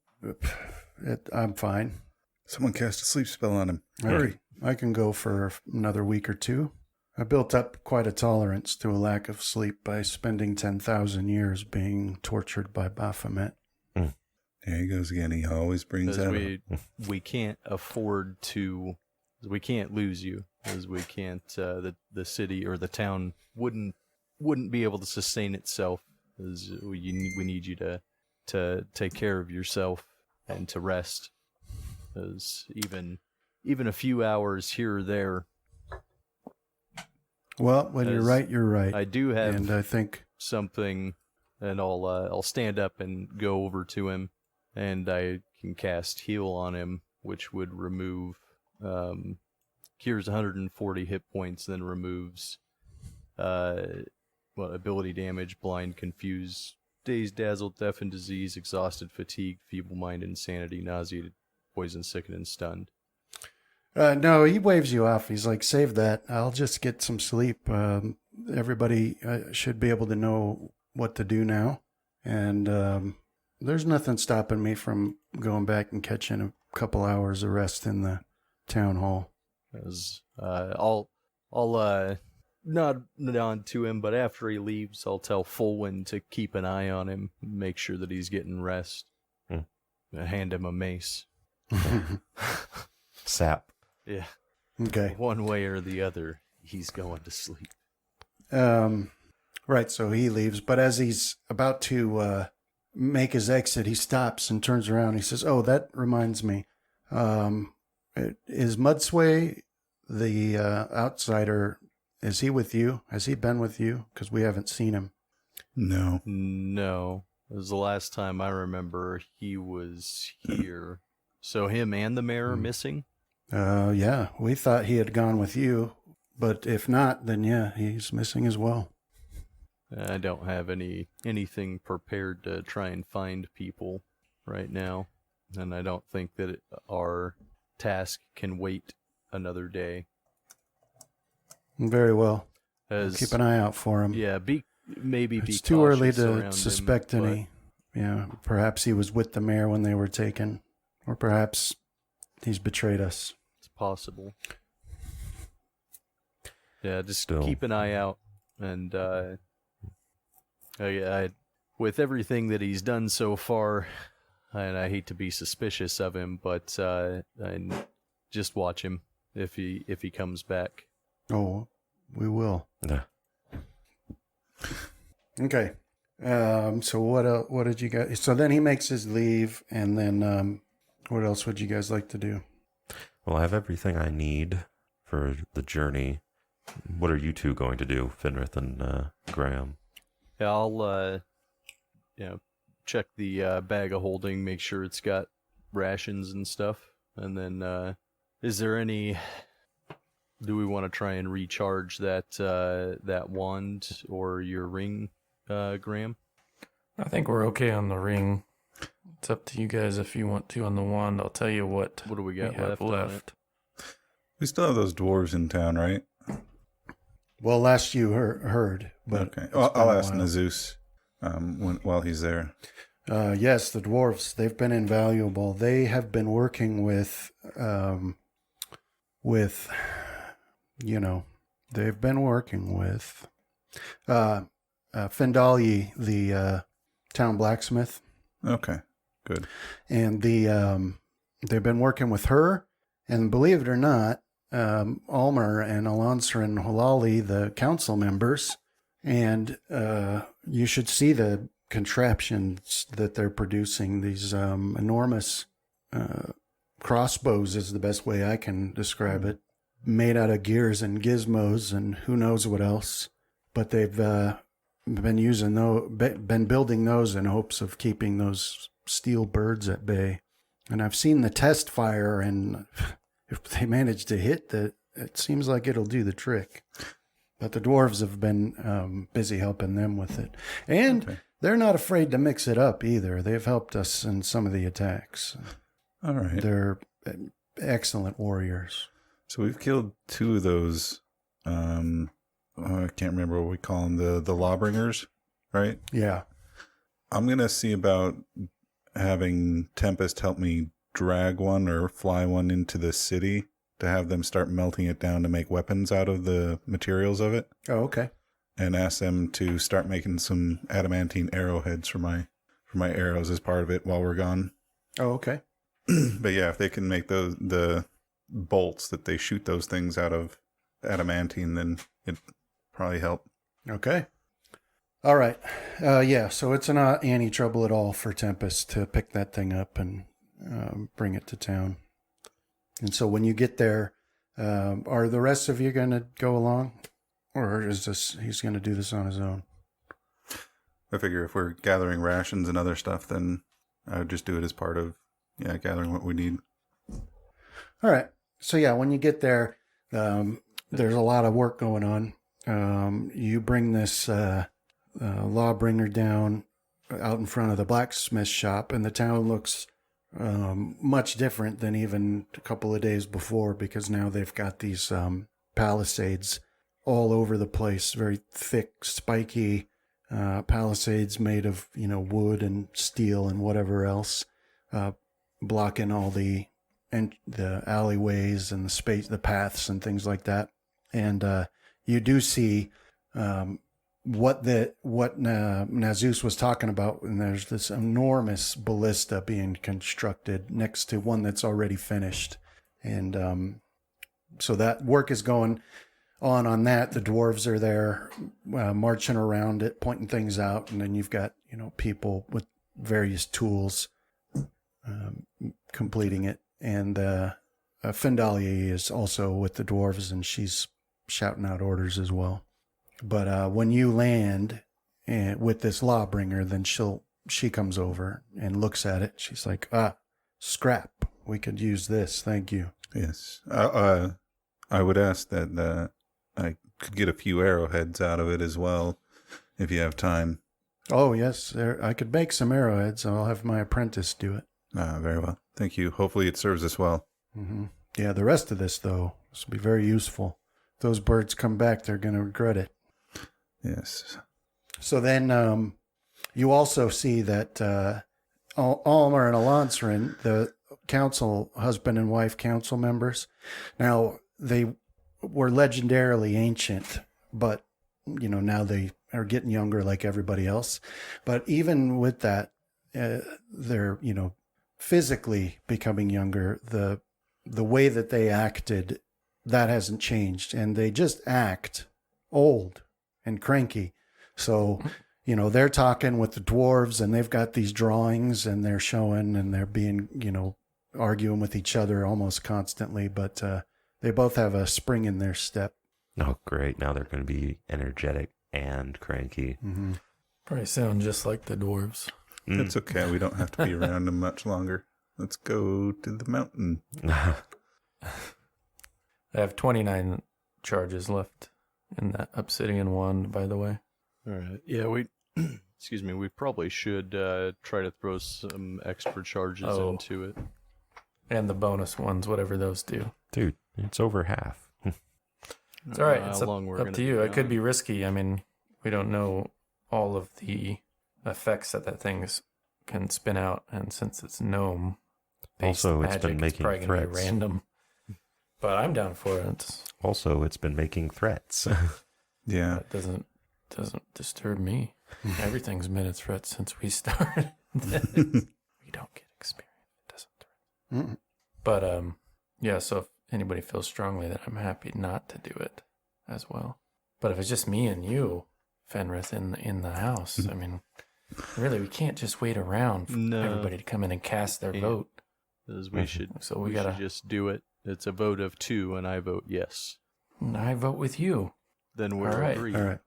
I'm fine. Someone cast a sleep spell on him. Hurry. I can go for another week or two. I built up quite a tolerance to a lack of sleep by spending 10,000 years being tortured by Baphomet. There he goes again. He always brings that up. We can't afford to... We can't lose you, as we can't... the city or the town wouldn't be able to sustain itself, as we need you to take care of yourself and to rest, as even a few hours here or there. Well, when you're right, you're right. I do have, and I think something, and I'll stand up and go over to him, and I can cast heal on him, which would remove cures 140 hit points, then removes ability damage, blind, confused, dazed, dazzled, deafened, disease, exhausted, fatigued, feeble mind, insanity, nauseated, poison, sickened, and stunned. No, he waves you off. He's like, save that. I'll just get some sleep. Everybody should be able to know what to do now. And there's nothing stopping me from going back and catching a couple hours of rest in the town hall. I'll nod on to him, but after he leaves, I'll tell Fulwin to keep an eye on him, make sure that he's getting rest. Hand him a mace. Sap. Yeah. Okay. One way or the other, he's going to sleep. Right, so he leaves, but as he's about to make his exit, he stops and turns around. He says, oh, that reminds me. Is Mudsway, the outsider, is he with you? Has he been with you? Because we haven't seen him. No. It was the last time I remember he was here. So him and the mayor are missing? Yeah, we thought he had gone with you, but if not, then yeah, he's missing as well. I don't have anything prepared to try and find people right now, and I don't think that our task can wait another day. Very well. Keep an eye out for him. Yeah, maybe be It's too early cautious around to him, suspect but any. Yeah, perhaps he was with the mayor when they were taken, or perhaps he's betrayed us. It's possible. Yeah, just Still. keep an eye out, and with everything that he's done so far, and I hate to be suspicious of him, but I just watch him if he comes back. Oh, we will. Yeah. Okay. So what did you guys? So then he makes his leave, and then what else would you guys like to do? Well, I have everything I need for the journey. What are you two going to do, Finrith and Graham? Yeah, I'll check the bag of holding, make sure it's got rations and stuff, and then is there any? Do we want to try and recharge that wand or your ring, Graham? I think we're okay on the ring. It's up to you guys if you want to on the wand. I'll tell you what What do we we got have left? left. We still have those dwarves in town, right? Well, last you heard, but Okay. it's Well, been I'll a while. Nazus while he's there. Yes, the dwarves, they've been invaluable. They have been working with, they've been working with Fendali, the town blacksmith, Okay, good. and they've been working with her. And believe it or not, Almer and Alansar and Halali, the council members, and you should see the contraptions that they're producing. These enormous crossbows is the best way I can describe it, made out of gears and gizmos and who knows what else. But they've been building those in hopes of keeping those steel birds at bay. And I've seen the test fire, and if they manage to hit that, it seems like it'll do the trick. But the dwarves have been busy helping them with it. And Okay. they're not afraid to mix it up either. They've helped us in some of the attacks. All right. They're excellent warriors. So we've killed 2 of those. I can't remember what we call them. The Lawbringers, right? Yeah. I'm gonna see about having Tempest help me drag one or fly one into the city to have them start melting it down to make weapons out of the materials of it, Oh, okay. and ask them to start making some adamantine arrowheads for my arrows as part of it while we're gone. Oh, okay. But yeah, if they can make the bolts that they shoot those things out of adamantine, then it'd probably help. Okay. All right. Yeah, so it's not any trouble at all for Tempest to pick that thing up and bring it to town. And so when you get there, are the rest of you going to go along? Or is he's going to do this on his own? I figure if we're gathering rations and other stuff, then I would just do it as part of gathering what we need. All right. So yeah, when you get there, there's a lot of work going on. You bring this lawbringer down out in front of the blacksmith shop, and the town looks much different than even a couple of days before, because now they've got these palisades all over the place, very thick, spiky palisades made of wood and steel and whatever else, blocking all the alleyways and the paths and things like that. And you do see what Nazus was talking about, and there's this enormous ballista being constructed next to one that's already finished. And so that work is going on that. The dwarves are there marching around it, pointing things out, and then you've got people with various tools completing it. And Fendalia is also with the dwarves, and she's shouting out orders as well. But when you land with this lawbringer, then she comes over and looks at it. She's like, scrap. We could use this. Thank you. Yes. I would ask that I could get a few arrowheads out of it as well, if you have time. Oh, yes. I could make some arrowheads. I'll have my apprentice do it. Very well. Thank you. Hopefully it serves us well. Mm-hmm. Yeah, the rest of this, though, this will be very useful. If those birds come back, they're going to regret it. Yes. So then you also see that Almer and Alansrin, the council, husband and wife council members, now they were legendarily ancient, but now they are getting younger like everybody else. But even with that, they're physically becoming younger. The way that they acted, that hasn't changed, and they just act old and cranky. So they're talking with the dwarves, and they've got these drawings, and they're showing, and they're being arguing with each other almost constantly, but they both have a spring in their step. Oh, great. Now they're going to be energetic and cranky. Mm-hmm. Probably sound just like the dwarves. It's okay. We don't have to be around them much longer. Let's go to the mountain. I have 29 charges left in that obsidian wand, by the way. All right. Yeah, excuse me, we probably should try to throw some extra charges into it. And the bonus ones, whatever those do. Dude, it's over half. It's all right. It's How long we're up gonna to you. be It could on. be risky. I mean, we don't know all of the effects that thing can spin out. And since it's gnome, Also, it's magic, been making probably gonna be threats. random. But I'm down for it. Also, it's been making threats. Yeah. That doesn't disturb me. Everything's been a threat since we started. We don't get experience. It doesn't threaten. Mm. But yeah, so if anybody feels strongly that I'm happy not to do it as well. But if it's just me and you, Fenrith, in the house, I mean, really, we can't just wait around for No. everybody to come in and cast their vote. Because we should, So we we gotta. should just do it. It's a vote of 2, and I vote yes. And I vote with you. Then we're All right. agreed. All right.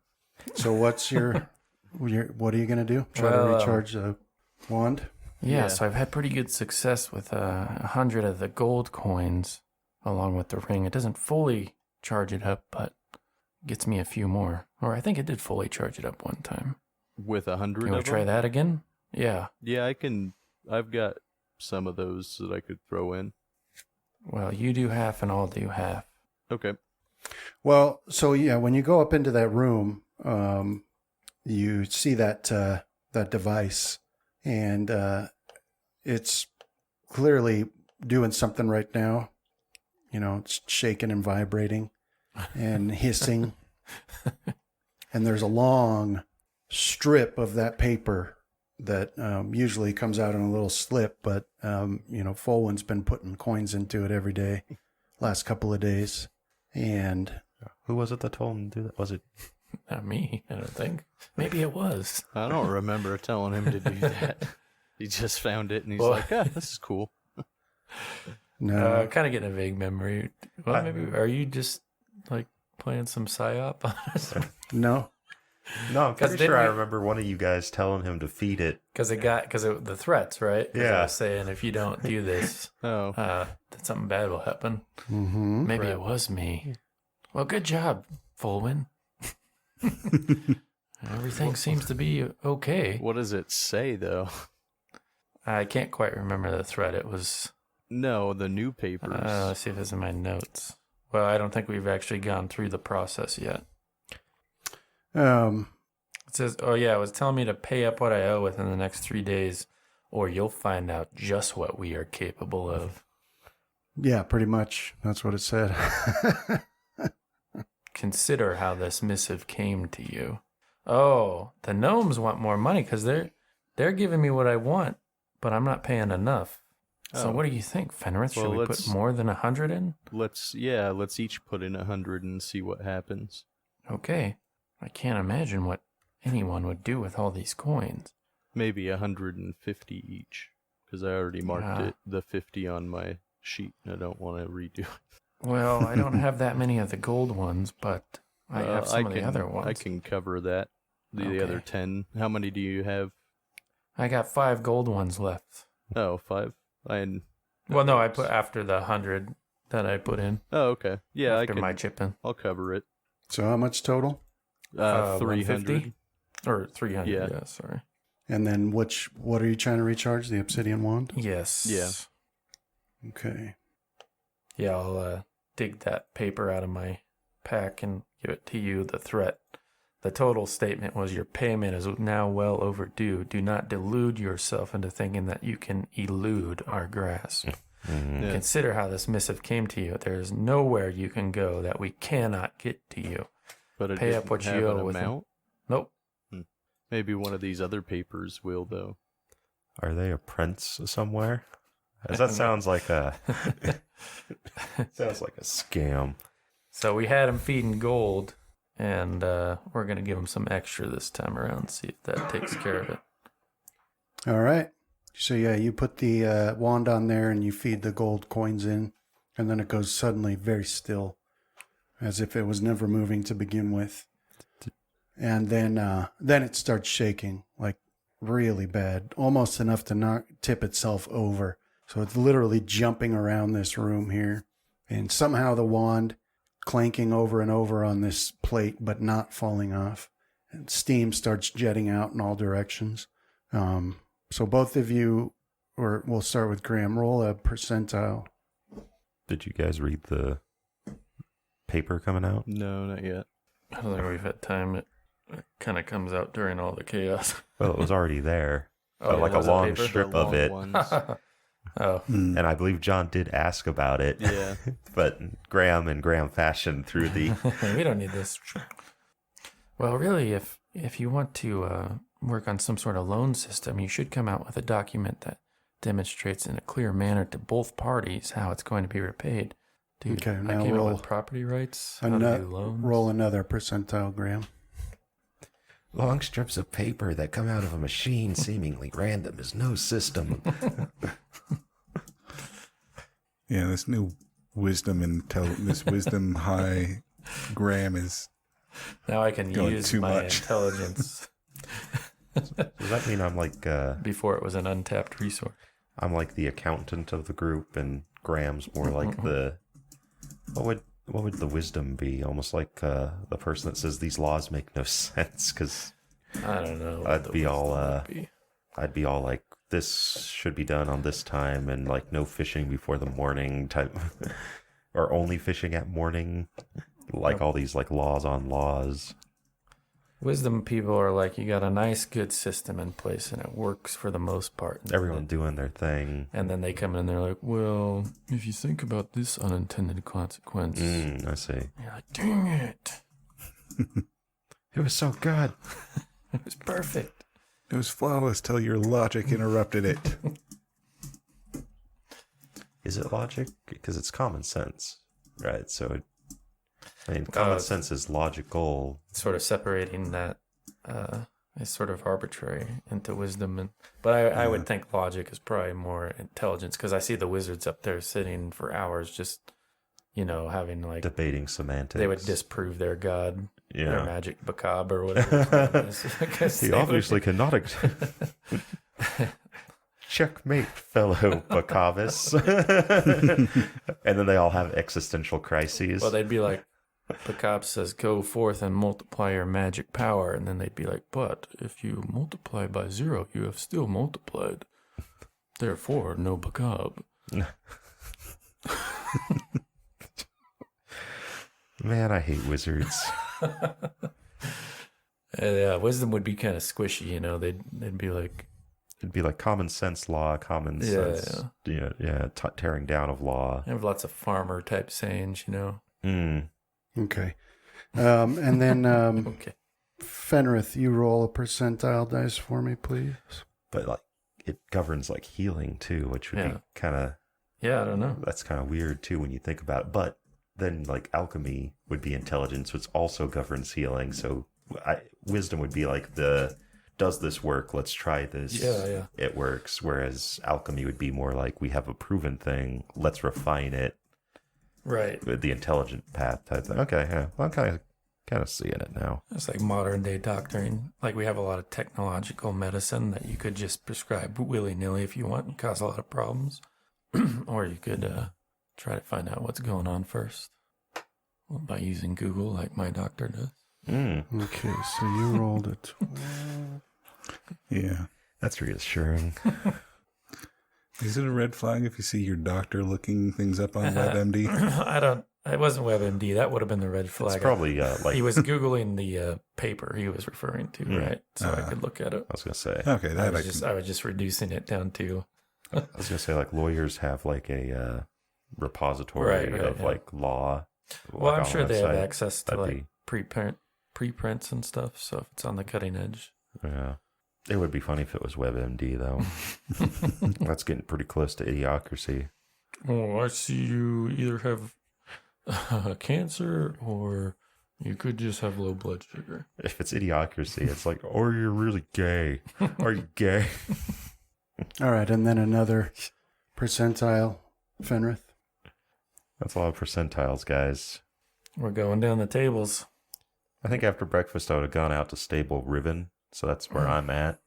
So what's your what are you going to do? Try Well, to recharge the wand? Yeah, Yeah. so I've had pretty good success with 100 of the gold coins along with the ring. It doesn't fully charge it up, but gets me a few more. Or I think it did fully charge it up one time. With 100 You want of to try them? that again? Yeah. Yeah, I can. I've got some of those that I could throw in. Well, You do half and I'll do half. Okay. Well, so yeah, when you go up into that room, you see that that device, and it's clearly doing something right now. It's shaking and vibrating and hissing, and there's a long strip of that paper that usually comes out in a little slip, but Folwin's been putting coins into it every day, last couple of days, and Who was it that told him to do that? Was it? Not me, I don't think. Maybe it was. I don't remember telling him to do that. He just found it and he's Well- like, "Ah, this is cool." no, Kind of getting a vague memory. Well, maybe, are you just like playing some psyop on us? no. No, I'm 'Cause pretty sure didn't I we- remember one of you guys telling him to feed it. Because the threats, right? 'Cause I Yeah. was saying if you don't do this, Oh, that something bad will happen. Mm-hmm. Maybe Right. it was me. Well, good job, Folwin. Everything seems to be okay. what does it say though? I can't quite remember the threat. It was. No, the new papers. Let's see if it's in my notes. Well, I don't think we've actually gone through the process yet. It says, oh, yeah, it was telling me to pay up what I owe within the next 3 days, or you'll find out just what we are capable of. Yeah, pretty much. That's what it said. Consider how this missive came to you. Oh, the gnomes want more money because they're giving me what I want, but I'm not paying enough. So Oh. what do you think, Fenrith? Should Well, we put let's- more than 100 in? Let's each put in 100 and see what happens. Okay. I can't imagine what anyone would do with all these coins. Maybe 150 each, because I already marked Ah. it the 50 on my sheet. And I don't want to redo it. Well, I don't have that many of the gold ones, but I have some of the can- other ones. I can cover that. The Okay. other 10. How many do you have? I got 5 gold ones left. Oh, 5. Well, no, I put after the 100 that I put in. Oh, okay. Yeah, after I can. my chipping. I'll cover it. So how much total? 300. 150? Or 300, Yeah. yeah, sorry. And then what are you trying to recharge? The obsidian wand? Yes. Yeah. Okay. Yeah, I'll dig that paper out of my pack and give it to you, the threat The total statement was your payment is now well overdue. Do not delude yourself into thinking that you can elude our grasp. Yeah. Consider how this missive came to you. There is nowhere you can go that we cannot get to you. But it Pay up didn't what you have an owe with amount. Nope. Maybe one of these other papers will, though. Are they a prince somewhere? 'Cause that sounds like a sounds like a scam. So we had him feeding gold, and we're going to give him some extra this time around, see if that takes care of it. All right. So yeah, you put the wand on there and you feed the gold coins in, and then it goes suddenly very still, as if it was never moving to begin with. And then it starts shaking like really bad, almost enough to tip itself over. So it's literally jumping around this room here, and somehow the wand clanking over and over on this plate, but not falling off. And steam starts jetting out in all directions. So both of you, or we'll start with Graham, roll a percentile. Did you guys read the paper coming out? No, not yet. I don't think we've had time. It kind of comes out during all the chaos. Well, it was already there. Oh, like a was that long paper? strip The of long it. ones. Oh, And I believe John did ask about it. Yeah. But Graham in Graham fashion through the... we don't need this. Well, really, if you want to work on some sort of loan system, you should come out with a document that demonstrates in a clear manner to both parties how it's going to be repaid. Dude, Okay, I now came roll up with property rights, how to do loans. Roll another percentile, Graham. Long strips of paper that come out of a machine seemingly random is no system. Yeah, this new wisdom this wisdom high Graham is Now I can Going use too my much. intelligence Does that mean I'm like before it was an untapped resource. I'm like the accountant of the group, and Graham's more like the what would the wisdom be? Almost like the person that says these laws make no sense, because I don't know. what I'd the be all wisdom would be. I'd be all like, this should be done on this time, and like no fishing before the morning type, or only fishing at morning, like all these like laws on laws. Wisdom people are like, you got a nice, good system in place, and it works for the most part. Everyone doing their thing. And then they come in and they're like, well, if you think about this unintended consequence, I see. you're like, dang it. It was so good. It was perfect. it was flawless till your logic interrupted it. Is it logic? Because it's common sense, right? So, common sense is logical. Sort of separating that is sort of arbitrary into wisdom. But I would think logic is probably more intelligence, because I see the wizards up there sitting for hours just, having like... Debating semantics. They would disprove their god, their Yeah. magic macabre or whatever. He obviously cannot. Checkmate, fellow Bacavus. And then they all have existential crises. Well, they'd be like, Macabre says, go forth and multiply your magic power. And then they'd be like, but if you multiply by 0, you have still multiplied. Therefore, no Macabre. Man, I hate wizards. Yeah, wisdom would be kind of squishy, They'd be like, It'd be like common sense law, common sense, tearing down of law. I have lots of farmer type sayings, Okay. And then Okay. Fenrith, you roll a percentile dice for me, please. But like it governs like healing too, which would be kind of Yeah, I don't know. that's kind of weird too when you think about it. But then like alchemy would be intelligence, which also governs healing. So wisdom would be like does this work? Let's try this. Yeah. It works. Whereas alchemy would be more like we have a proven thing. Let's refine it. Right. With the intelligent path type thing. Okay, yeah. Well, I'm kind of seeing it now. It's like modern day doctoring. Like we have a lot of technological medicine that you could just prescribe willy-nilly if you want and cause a lot of problems. Or you could try to find out what's going on first by using Google like my doctor does. Okay, so you rolled a 12. Yeah. That's reassuring. Is it a red flag if you see your doctor looking things up on WebMD? It wasn't WebMD. That would have been the red flag. It's probably like he was Googling the paper he was referring to, right? So I could look at it. I was gonna say. Okay, I was just reducing it down to. I was gonna say like lawyers have like a repository of like law. Well, like, I'm sure they have website. access to like preprints and stuff. So if it's on the cutting edge, Yeah, it would be funny if it was WebMD though. That's getting pretty close to idiocracy. Oh, I see you either have cancer or you could just have low blood sugar. If it's idiocracy, it's like, or you're really gay. Are you gay? All right, and then another percentile, Fenrith. That's a lot of percentiles, guys. We're going down the tables. I think after breakfast I would have gone out to stable Ribbon, so that's where I'm at.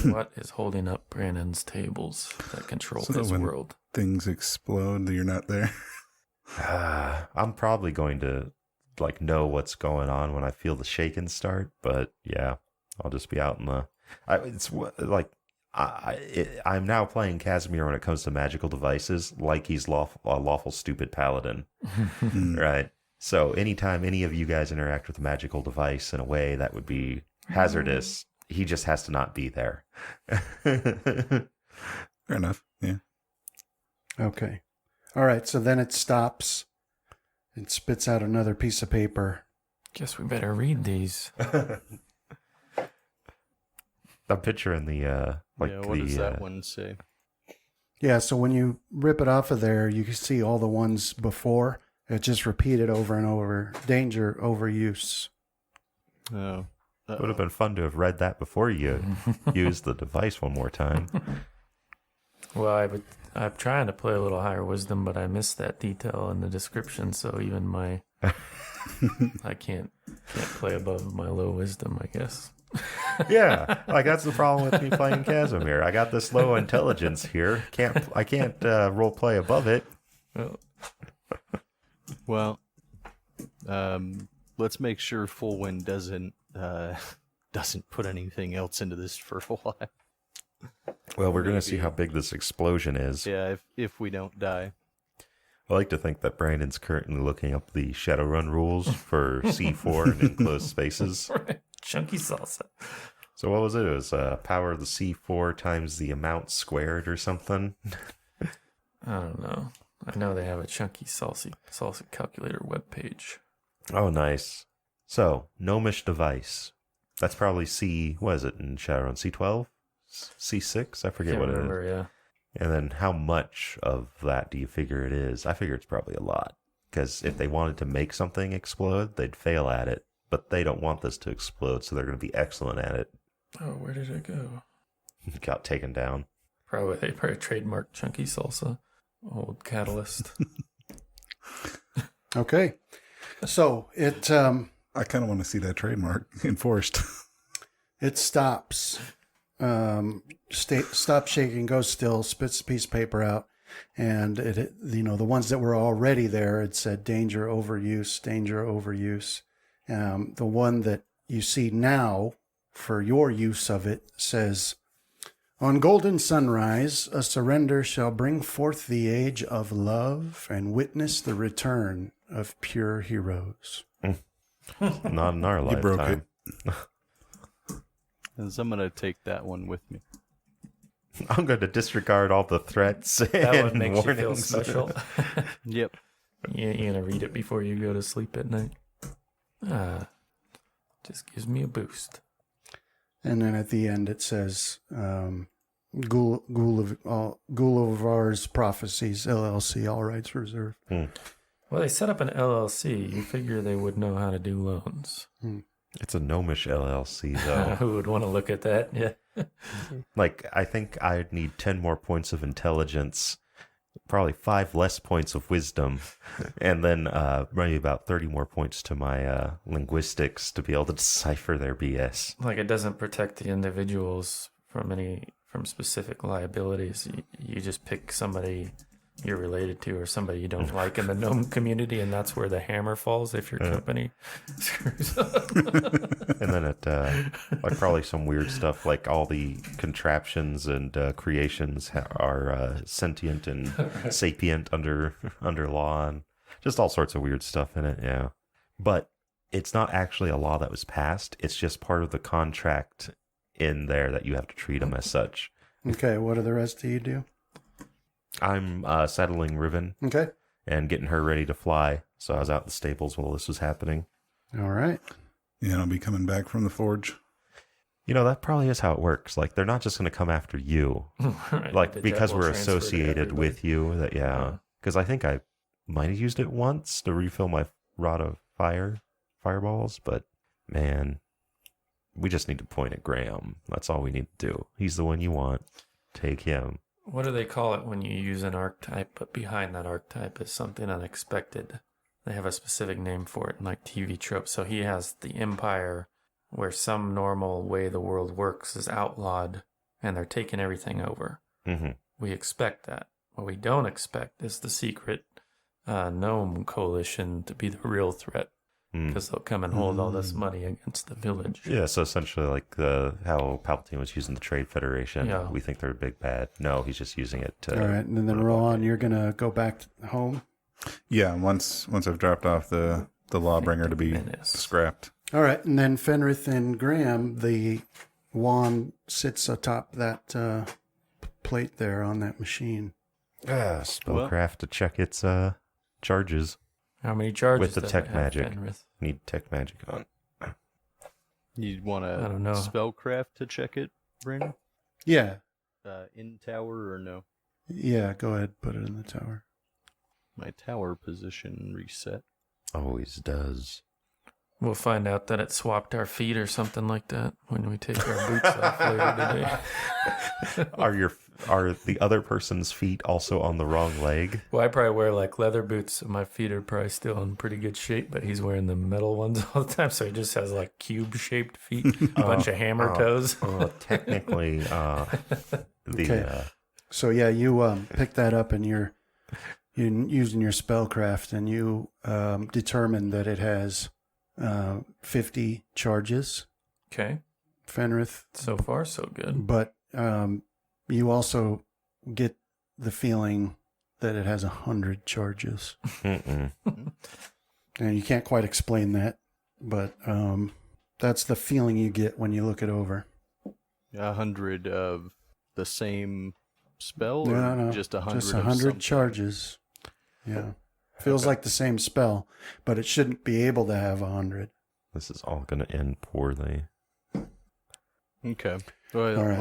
What is holding up Brandon's tables that control this when world? things explode, you're not there. I'm probably going to like know what's going on when I feel the shaking start, but yeah, I'll just be out in the. I'm now playing Casimir when it comes to magical devices, like he's a lawful stupid paladin, right? So anytime any of you guys interact with a magical device in a way that would be hazardous, he just has to not be there. Fair enough. Yeah. Okay. All right, so then it stops. It spits out another piece of paper. Guess we better read these. I'm picturing the what does that one say? Yeah, so when you rip it off of there, you can see all the ones before. It just repeated over and over. Danger, overuse. Oh. It would have been fun to have read that before you used the device one more time. Well, I'm trying to play a little higher wisdom, but I missed that detail in the description. So even I can't play above my low wisdom, I guess. Yeah, like that's the problem with me playing Casimir. I got this low intelligence here. I can't role play above it. Well, let's make sure Full Wind doesn't put anything else into this for a while. Well, we're going to see how big this explosion is. Yeah, if we don't die. I like to think that Brandon's currently looking up the Shadowrun rules for C4 and enclosed spaces. Chunky salsa. So what was it? It was power of the C4 times the amount squared or something. I don't know. I know they have a chunky salsa calculator webpage. Oh, nice. So, gnomish device. That's probably what is it in Shadowrun? C12? C6? I forget what it is. Yeah. And then how much of that do you figure it is? I figure it's probably a lot. Because if they wanted to make something explode, they'd fail at it. But they don't want this to explode, so they're going to be excellent at it. Oh, where did it go? Got taken down. They probably trademarked chunky salsa. Old catalyst. Okay. So it I kind of want to see that trademark enforced. it stops. Stops shaking, goes still, spits a piece of paper out, and it the ones that were already there, it said danger, overuse, danger, overuse. The one that you see now for your use of it says, on golden sunrise, a surrender shall bring forth the age of love and witness the return of pure heroes. Not in our lifetime. You broke it. And so I'm going to take that one with me. I'm going to disregard all the threats That and one makes you feel warnings. special. Yep. You're going to read it before you go to sleep at night. Just gives me a boost. And then at the end it says, Gulavar's Prophecies, LLC, all rights reserved. Well, they set up an LLC. You figure they would know how to do loans. It's a gnomish LLC, though. Who would want to look at that? Yeah. Like, I think I'd need 10 more points of intelligence, probably 5 less points of wisdom, and then maybe about 30 more points to my linguistics to be able to decipher their BS. Like it doesn't protect the individuals from specific liabilities. You just pick somebody you're related to or somebody you don't like in the gnome community, and that's where the hammer falls if your company screws up. And then it, like probably some weird stuff, like all the contraptions and creations are sentient and sapient under law, and just all sorts of weird stuff in it. Yeah, but it's not actually a law that was passed. It's just part of the contract in there that you have to treat them as such. Okay, what do the rest of you do? I'm settling Riven Okay. and getting her ready to fly. So I was out in the stables while this was happening. All right. Yeah, I'll be coming back from the forge. You know, that probably is how it works. Like, they're not just going to come after you. Right, Like, the because jet will we're transfer to associated everybody. with you. That yeah. Because I think I might have used it once to refill my rod of fireballs. But, man, we just need to point at Graham. That's all we need to do. He's the one you want. Take him. What do they call it when you use an archetype, but behind that archetype is something unexpected? They have a specific name for it in like TV tropes. So he has the Empire, where some normal way the world works is outlawed, and they're taking everything over. Mm-hmm. We expect that. What we don't expect is the secret gnome coalition to be the real threat, because they'll come and hold all this money against the village. Yeah, so essentially like how Palpatine was using the Trade Federation. Yeah. We think they're a big bad. No, he's just using it to... All right, and then Rohan, you're going to go back home? Yeah, once I've dropped off the lawbringer to be Menace. scrapped. All right, and then Fenrith and Graham, the wand sits atop that plate there on that machine. Spellcraft to check its charges. How many charges With the does tech it have, magic. Fenrith? Need tech magic on. You'd want I don't to know. spellcraft to check it, Brandon? Yeah, In tower or no? yeah, go ahead, put it in the tower. My tower position reset. Always does. We'll find out that it swapped our feet or something like that when we take our boots off later today. Are the other person's feet also on the wrong leg? Well, I probably wear like leather boots, so my feet are probably still in pretty good shape, but he's wearing the metal ones all the time, so he just has like cube-shaped feet, a bunch of hammer toes. Technically, Okay. So yeah, you pick that up and you're using your spellcraft, and you determine that it has 50 charges, Okay, Fenrith, so far so good. but you also get the feeling that it has 100 charges. Mm-mm. And you can't quite explain that, but that's the feeling you get when you look it over. 100 of the same spell, or No, just 100? Just of 100 something? charges. Yeah. Feels like the same spell, but it shouldn't be able to have 100. This is all going to end poorly. Okay. Well, All right,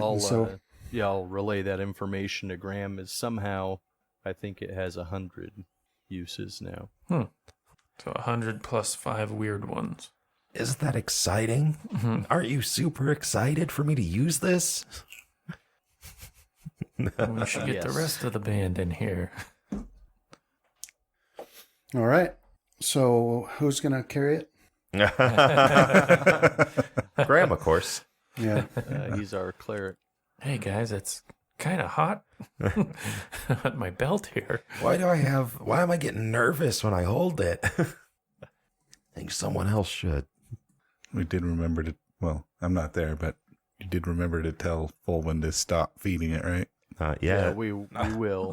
I'll relay that information to Graham. As somehow, I think it has 100 uses now. So 100 plus 5 weird ones. Isn't that exciting? Aren't you super excited for me to use this? We should get the Yes. rest of the band in here. All right. So who's going to carry it? Graham, of course. Yeah. He's our cleric. Hey guys, it's kind of hot at my belt here. Why am I getting nervous when I hold it? I think someone else should. We did remember to, well, I'm not there, but you did remember to tell Fulwin to stop feeding it, right? Not Yeah, yet. we will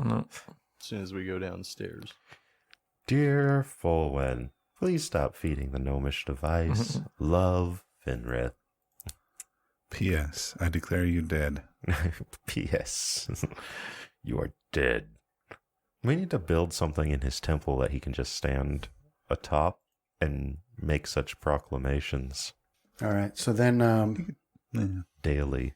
No. as soon as we go downstairs. Dear Fulwen, please stop feeding the gnomish device. Love, Finrith. P.S. I declare you dead. P.S. You are dead. We need to build something in his temple that he can just stand atop and make such proclamations All right. So then, Yeah. daily.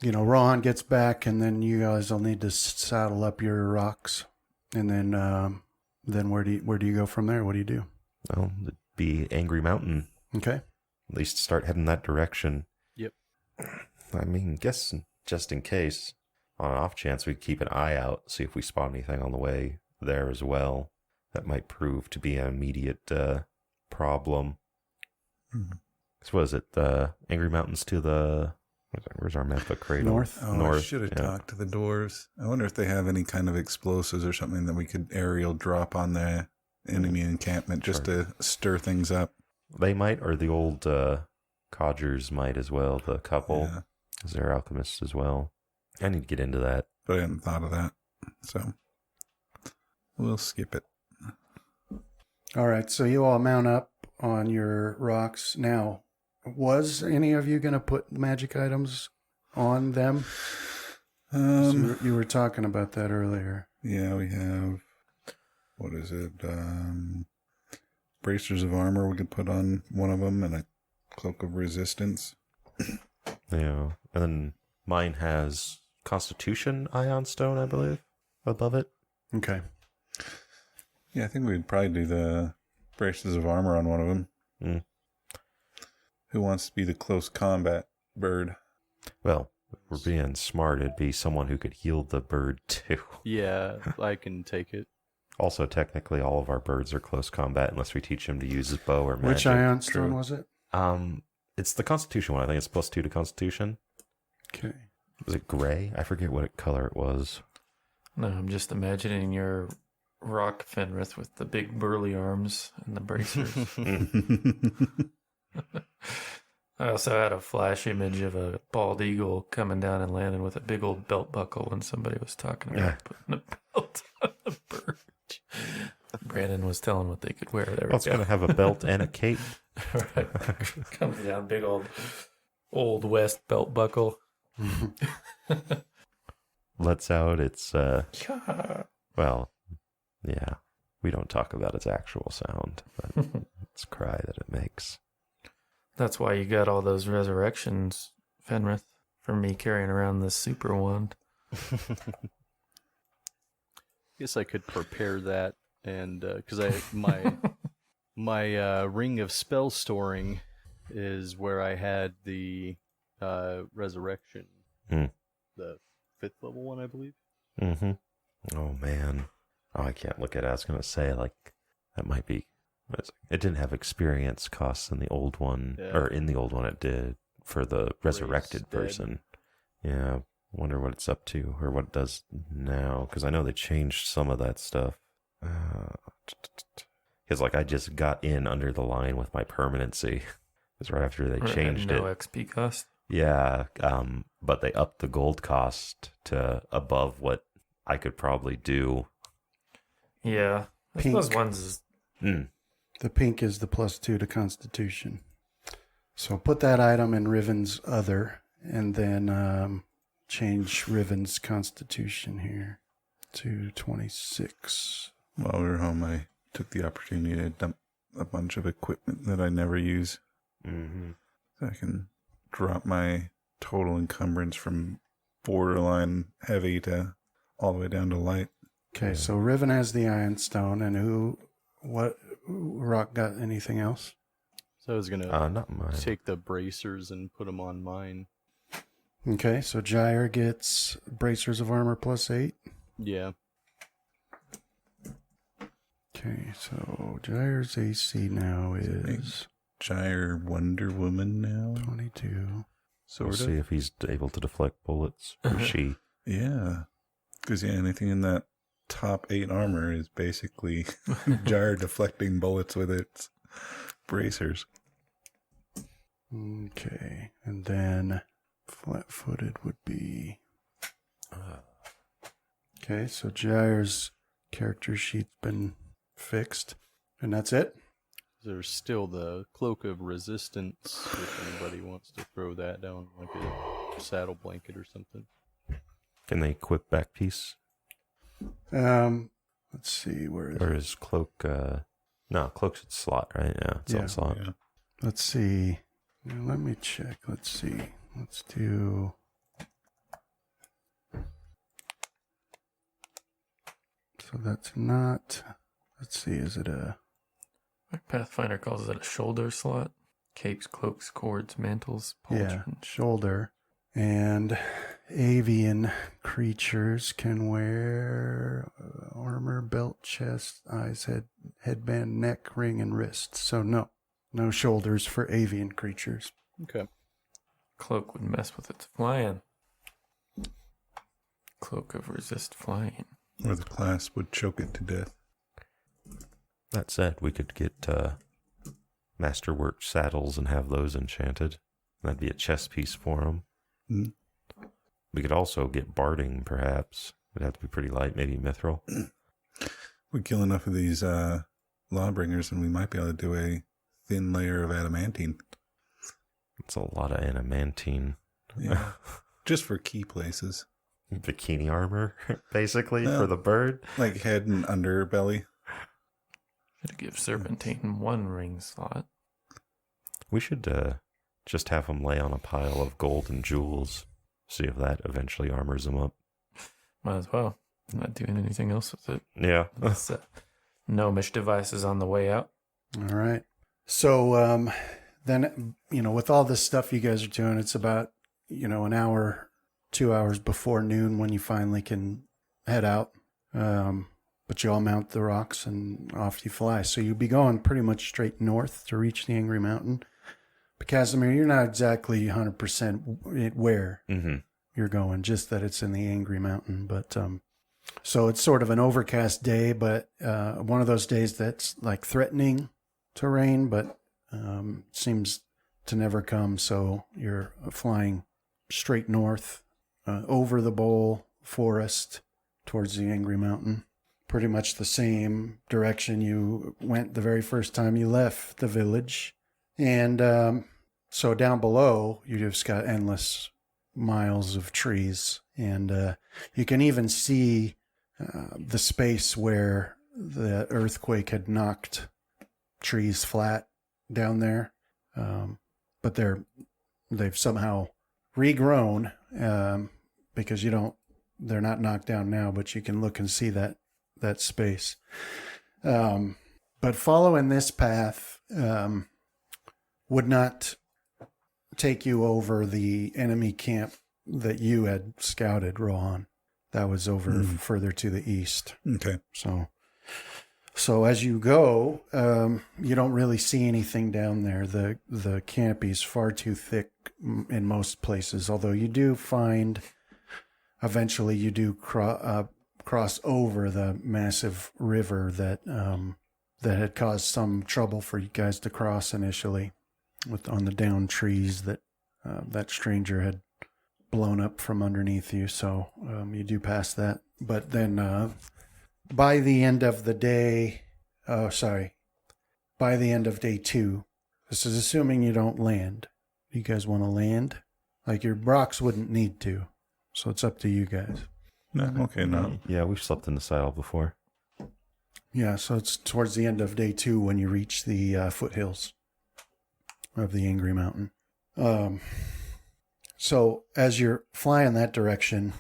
Rohan gets back, and then you guys will need to saddle up your rocks. And then where do you go from there? What do you do? Well, it'd be Angry Mountain. Okay. At least start heading that direction. Yep. I mean, guess just in case, on an off chance, we keep an eye out, see if we spot anything on the way there as well. That might prove to be an immediate problem. Mhm. So what is it? The Angry Mountains to the Where's our map of Cradle? North. Oh, I North. should have yeah. talked to the dwarves. I wonder if they have any kind of explosives or something that we could aerial drop on the enemy encampment just to stir things up. They might, or the old codgers might as well. The couple, Yeah, because they're alchemists as well. I need to get into that. but I hadn't thought of that. So we'll skip it. All right, so you all mount up on your rocks. Now, was any of you going to put magic items on them? So you were talking about that earlier. Yeah, we have, what is it? Bracers of armor we could put on one of them and a cloak of resistance. Yeah. And then mine has Constitution Ion Stone, I believe, above it. Okay. Yeah, I think we'd probably do the bracers of armor on one of them. Mm. Who wants to be the close combat bird? Well, if we're being smart, it'd be someone who could heal the bird too. Yeah, I can take it. Also, technically, all of our birds are close combat unless we teach him to use his bow or magic. Which ion stone True. was it? It's the Constitution one. I think it's +2 to Constitution. Okay. Was it gray? I forget what color it was. No, I'm just imagining your rock Fenrith with the big burly arms and the bracers. I also had a flash image of a bald eagle coming down and landing with a big old belt buckle when somebody was talking about putting a belt on a bird. Brandon was telling what they could wear. There we It's go. going to have a belt and a cape. Right. Comes down, big old West belt buckle. Lets out its, well, yeah. We don't talk about its actual sound, but it's a cry that it makes. That's why you got all those resurrections, Fenrith, from me carrying around this super wand. Guess I could prepare that, and because my ring of spell storing is where I had the resurrection, the 5th level one, I believe. Mm-hmm. Oh, man. Oh, I can't look at it. I was going to say, like, that might be... It didn't have experience costs in the old one, Yeah. or in the old one it did for the resurrected dead. person. Yeah, wonder what it's up to, or what it does now, because I know they changed some of that stuff. Because, like, I just got in under the line with my permanency. It's right after they changed no it. XP cost. Yeah, but they upped the gold cost to above what I could probably do. Yeah, I Pink. suppose one's is The pink is the +2 to Constitution. So put that item in Riven's other, and then change Riven's Constitution here to 26. While we were home, I took the opportunity to dump a bunch of equipment that I never use. Mm-hmm. So I can drop my total encumbrance from borderline heavy to all the way down to light. Okay, so Riven has the Iron Stone, and Rock got anything else? So I was gonna Not mine. take the bracers and put them on mine. Okay, so Gyre gets Bracers of Armor +8. Yeah. Okay, so Gyre's AC now is Gyre Wonder Woman now. 22. We'll see if he's able to deflect bullets, or she. Yeah. Because, anything in that top 8 armor is basically Gyre deflecting bullets with its bracers. Okay, and then flat-footed would be... Okay, so Gyre's character sheet's been fixed, and that's it? There's still the cloak of resistance if anybody wants to throw that down like a saddle blanket or something. Can they equip back piece? Let's see, where is Or it? is cloak, no, cloak's at slot, right? Yeah, it's Yeah. on slot. Yeah. Let's see. Now, let me check. Let's see. Let's do... So that's not... Let's see, is it a... Pathfinder calls it a shoulder slot. Capes, cloaks, cords, mantles, Yeah, pauldrons. shoulder. And avian creatures can wear armor, belt, chest, eyes, headband, neck, ring, and wrist. So no shoulders for avian creatures. Okay. cloak would mess with its flying. Cloak of resist flying. Or the class would choke it to death. That said, we could get masterwork saddles and have those enchanted. That'd be a chess piece for them. Mm. We could also get barding, perhaps. It'd have to be pretty light, maybe mithril. We kill enough of these lawbringers and we might be able to do a thin layer of adamantine. It's a lot of adamantine. Yeah. Just for key places. Bikini armor, basically, for the bird. Like head and underbelly. Should give Serpentine 1 ring slot. We should just have them lay on a pile of gold and jewels. See if that eventually armors them up. Might as well. I'm not doing anything else with it. Yeah. This, gnomish devices on the way out. All right. So then, with all this stuff you guys are doing, it's about, an hour, 2 hours before noon when you finally can head out. But you all mount the rocks and off you fly. So you'll be going pretty much straight north to reach the Angry Mountain. But Casimir, you're not exactly 100% where you're going, just that it's in the Angry Mountain. But so it's sort of an overcast day, but one of those days that's like threatening to rain, but seems to never come. So you're flying straight north over the bowl forest towards the Angry Mountain. Pretty much the same direction you went the very first time you left the village. And so down below, you just got endless miles of trees. And you can even see the space where the earthquake had knocked trees flat down there. But they've somehow regrown because they're not knocked down now, but you can look and see that space. But following this path would not take you over the enemy camp that you had scouted, Rohan. That was over further to the east. Okay. So as you go, you don't really see anything down there. The canopy's far too thick in most places, although you do find eventually you do cross over the massive river that had caused some trouble for you guys to cross initially on the downed trees that that stranger had blown up from underneath you. So you do pass that. But then by the end of the day, by the end of day 2, this is assuming you don't land. You guys want to land? Like your rocks wouldn't need to. So it's up to you guys. No, okay, no. Yeah, we've slept in the saddle before. Yeah, so it's towards the end of day 2 when you reach the foothills of the Angry Mountain. So as you're flying that direction,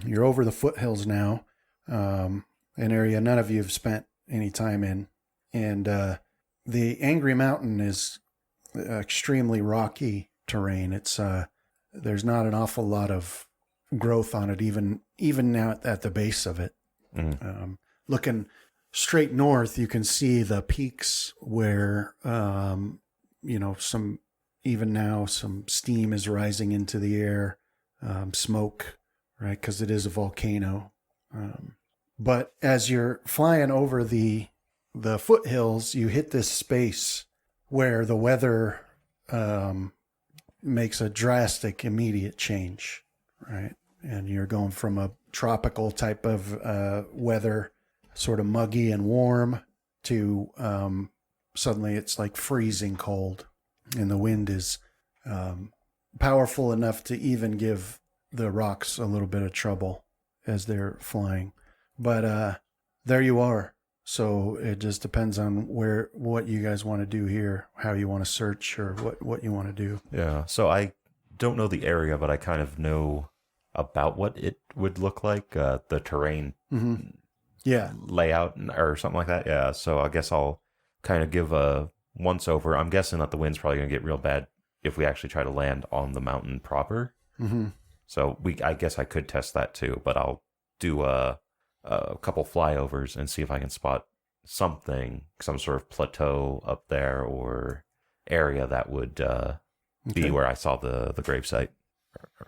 you're over the foothills now, an area none of you have spent any time in. And the Angry Mountain is extremely rocky terrain. It's there's not an awful lot of growth on it, even now at the base of it. Looking straight north, you can see the peaks where some steam is rising into the air, smoke, right? Because it is a volcano. But as you're flying over the foothills, you hit this space where the weather makes a drastic, immediate change, right? And you're going from a tropical type of weather, sort of muggy and warm, to suddenly it's like freezing cold. And the wind is powerful enough to even give the rocks a little bit of trouble as they're flying. But there you are. So it just depends on what you guys want to do here, how you want to search, or what you want to do. Yeah, so I don't know the area, but I kind of know about what it would look like, the terrain layout or something like that. Yeah, so I guess I'll kind of give a once over. I'm guessing that the wind's probably going to get real bad if we actually try to land on the mountain proper. So I guess I could test that too, but I'll do a couple flyovers and see if I can spot something, some sort of plateau up there or area that would be Okay. where I saw the gravesite.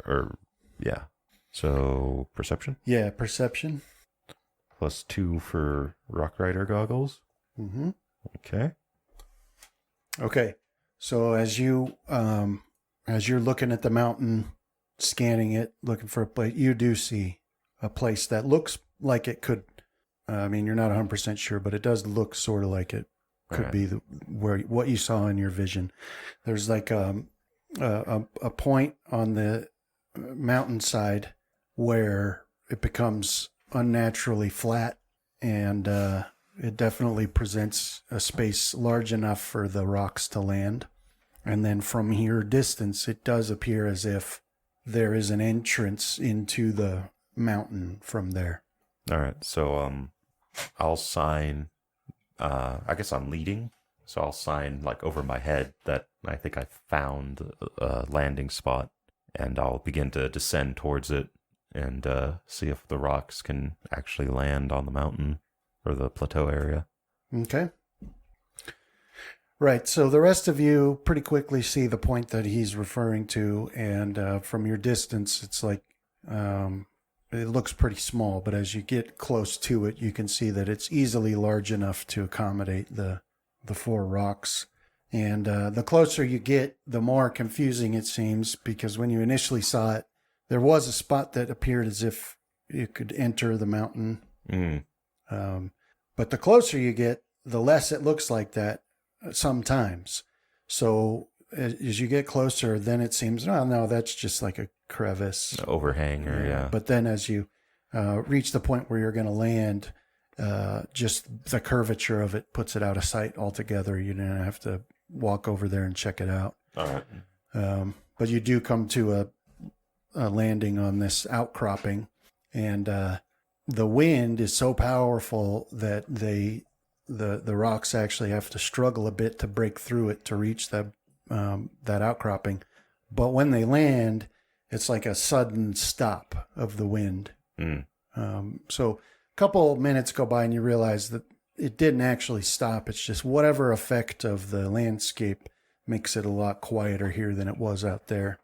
Or yeah. So perception Yeah, perception. +2 for Roc Rider goggles. Mm-hmm. Okay. Okay. So as you're looking at the mountain, scanning it, looking for a place, you do see a place that looks like it could. I mean, you're not 100% sure, but it does look sort of like it could Alright. be what you saw in your vision. There's like a point on the mountainside where it becomes unnaturally flat, and it definitely presents a space large enough for the rocks to land. And then from your distance, it does appear as if there is an entrance into the mountain from there. All right. So I'll sign. I guess I'm leading, so I'll sign like over my head that I think I found a landing spot, and I'll begin to descend towards it and see if the rocks can actually land on the mountain or the plateau area. Okay. Right. So the rest of you pretty quickly see the point that he's referring to. And from your distance, it's like it looks pretty small. But as you get close to it, you can see that it's easily large enough to accommodate the 4 rocks. And the closer you get, the more confusing it seems, because when you initially saw it, there was a spot that appeared as if you could enter the mountain. Mm. But the closer you get, the less it looks like that sometimes. So as you get closer, then it seems, oh, no, that's just like a crevice. Overhang or yeah. But then as you reach the point where you're going to land, just the curvature of it puts it out of sight altogether. You don't have to walk over there and check it out. All right. But you do come to a landing on this outcropping, and the wind is so powerful that the rocks actually have to struggle a bit to break through it to reach that outcropping. But when they land, it's like a sudden stop of the wind. Mm. So a couple minutes go by and you realize that it didn't actually stop. It's just whatever effect of the landscape makes it a lot quieter here than it was out there.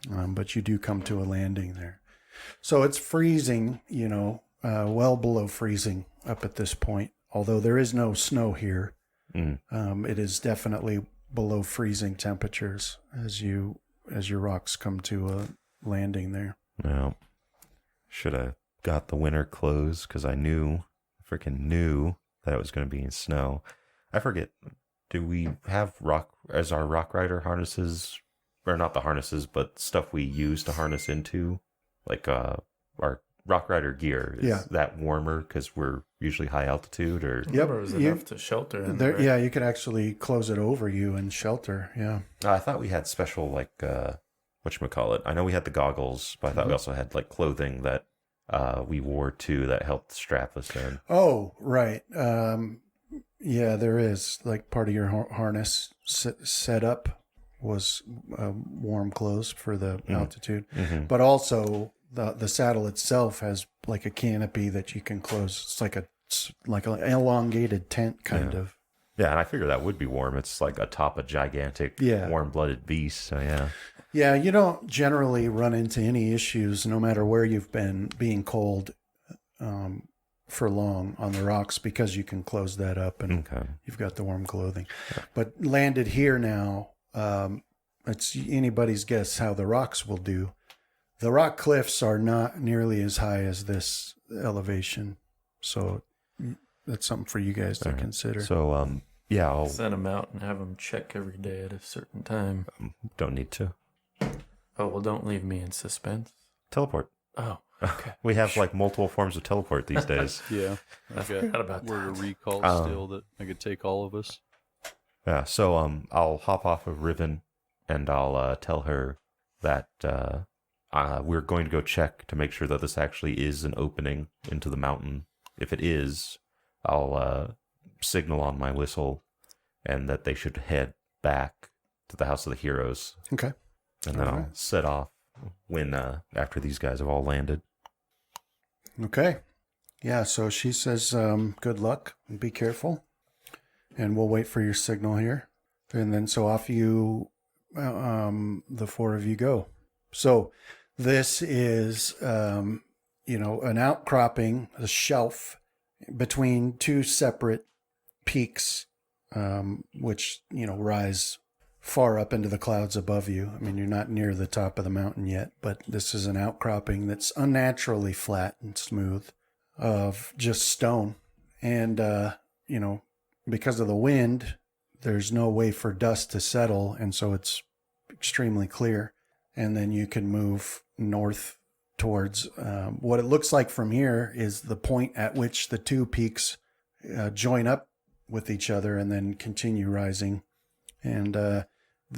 But you do come to a landing there. So it's freezing, well below freezing up at this point. Although there is no snow here, it is definitely below freezing temperatures as your rocks come to a landing there. Well, should have got the winter clothes because I freaking knew that it was going to be in snow. I forget, do we have our Roc Rider harnesses, or not the harnesses, but stuff we use to harness into, like our Roc Rider gear? Is that warmer because we're usually high altitude, or? Yep. Or is it enough to shelter in There, right? yeah, you could actually close it over you and shelter. Yeah. I thought we had special, like, whatchamacallit. I know we had the goggles, but I thought we also had, like, clothing that we wore, too, that helped strap us in. Oh, right. Yeah, there is. Like part of your harness setup was warm clothes for the altitude. Mm-hmm. But also the saddle itself has like a canopy that you can close. It's like an elongated tent kind of. Yeah, and I figure that would be warm. It's like atop a gigantic, warm-blooded beast, so yeah. Yeah, you don't generally run into any issues, no matter where you've been, being cold for long on the rocks, because you can close that up and you've got the warm clothing. Yeah. But landed here now, it's anybody's guess how the rocks will do. The rock cliffs are not nearly as high as this elevation, so that's something for you guys to consider. So, yeah, I'll send them out and have them check every day at a certain time. Don't need to. Oh, well, don't leave me in suspense. Teleport. Oh, okay. We have like multiple forms of teleport these days. Yeah. I forgot about Word of that. recall still that I could take all of us. Yeah, so I'll hop off of Riven and I'll tell her that we're going to go check to make sure that this actually is an opening into the mountain. If it is, I'll signal on my whistle and that they should head back to the House of the Heroes. Okay. And then I'll set off when after these guys have all landed. Okay. Yeah, so she says, good luck and be careful. And we'll wait for your signal here. And then so off you the four of you go. So this is, an outcropping, a shelf between two separate peaks, which, rise far up into the clouds above you. I mean, you're not near the top of the mountain yet, but this is an outcropping that's unnaturally flat and smooth of just stone. And, because of the wind, there's no way for dust to settle, and so it's extremely clear. And then you can move north towards what it looks like from here is the point at which the two peaks join up with each other and then continue rising. And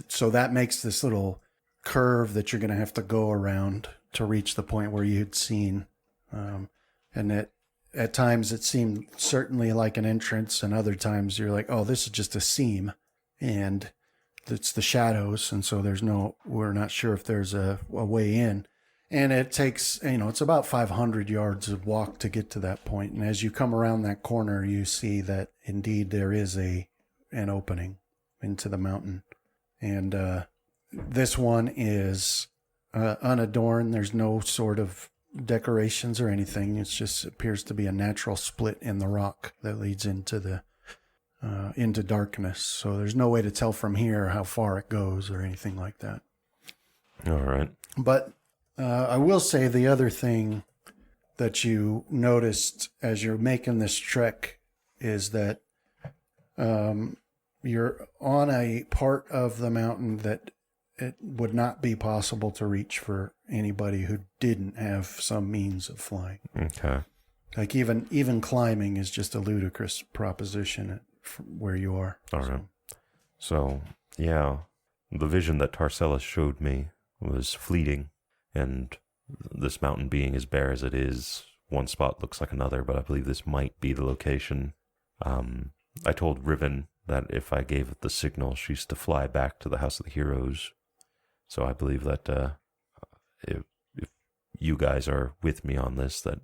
so that makes this little curve that you're going to have to go around to reach the point where you'd seen. And at times it seemed certainly like an entrance, and other times you're like, oh, this is just a seam, and it's the shadows, and so we're not sure if there's a way in. And it takes, it's about 500 yards of walk to get to that point. And as you come around that corner, you see that indeed there is an opening into the mountain. And this one is unadorned. There's no sort of decorations or anything. It just appears to be a natural split in the rock that leads into into darkness. So there's no way to tell from here how far it goes or anything like that. All right. But I will say the other thing that you noticed as you're making this trek is that you're on a part of the mountain that it would not be possible to reach for anybody who didn't have some means of flying. Okay. Like even climbing is just a ludicrous proposition from where you are. All right. So, yeah, the vision that Tarcellus showed me was fleeting, and this mountain being as bare as it is, one spot looks like another, but I believe this might be the location. I told Riven that if I gave it the signal, she's to fly back to the House of the Heroes. So I believe that if you guys are with me on this, that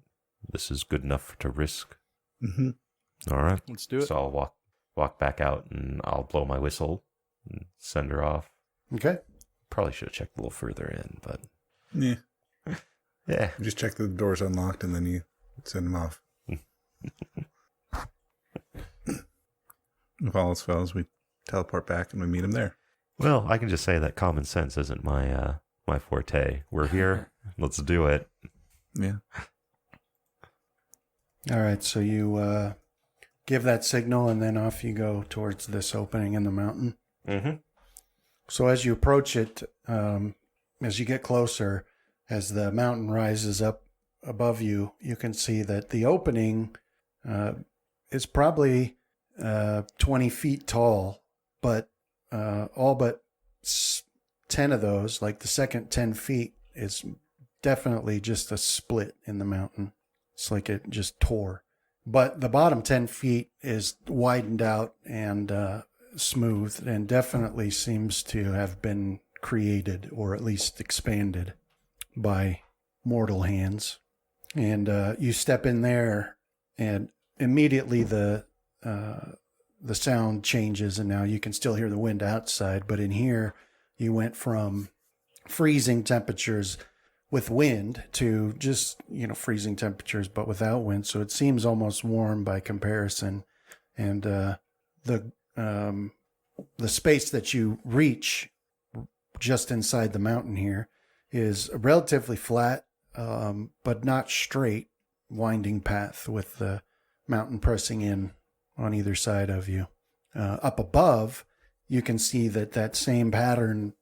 this is good enough to risk. Mm-hmm. All right. Let's do it. So I'll walk back out, and I'll blow my whistle and send her off. Okay. Probably should have checked a little further in, but... Yeah. Yeah. You just check that the door's unlocked, and then you send them off. If all else fails, we teleport back and we meet him there. Well, I can just say that common sense isn't my forte. We're here. Let's do it. Yeah. All right. So you give that signal, and then off you go towards this opening in the mountain. Mm-hmm. So as you approach it, as you get closer, as the mountain rises up above you, you can see that the opening is probably 20 feet tall, but all but 10 of those, like the second 10 feet, is definitely just a split in the mountain. It's like it just tore. But the bottom 10 feet is widened out and smooth, and definitely seems to have been created, or at least expanded, by mortal hands. And you step in there, and immediately the sound changes, and now you can still hear the wind outside. But in here, you went from freezing temperatures with wind to just, freezing temperatures, but without wind. So it seems almost warm by comparison. And the space that you reach just inside the mountain here is a relatively flat, but not straight, winding path with the mountain pressing in on either side of you. Up above, you can see that same pattern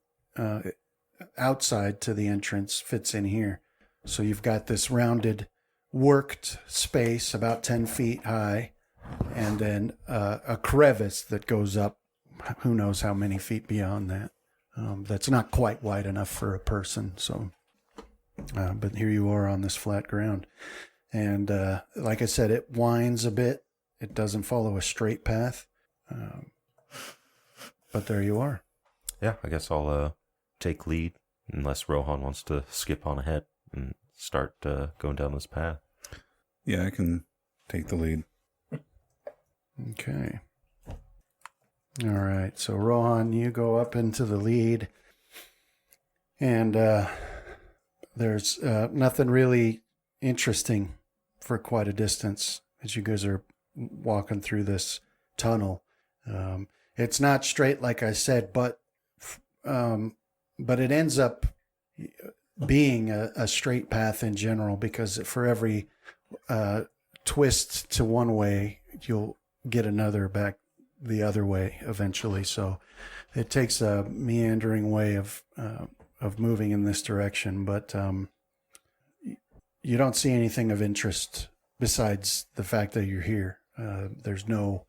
outside to the entrance fits in here. So you've got this rounded, worked space about 10 feet high, and then a crevice that goes up who knows how many feet beyond that. That's not quite wide enough for a person. So, but here you are on this flat ground. And like I said, it winds a bit. It doesn't follow a straight path. But there you are. Yeah, I guess I'll take lead, unless Rohan wants to skip on ahead and start going down this path. Yeah, I can take the lead. Okay. All right. So, Rohan, you go up into the lead, And there's nothing really interesting for quite a distance as you guys are walking through this tunnel. It's not straight, like I said, but it ends up being a straight path in general, because for every twist to one way, you'll get another back the other way eventually. So it takes a meandering way of moving in this direction, but you don't see anything of interest besides the fact that you're here. There's no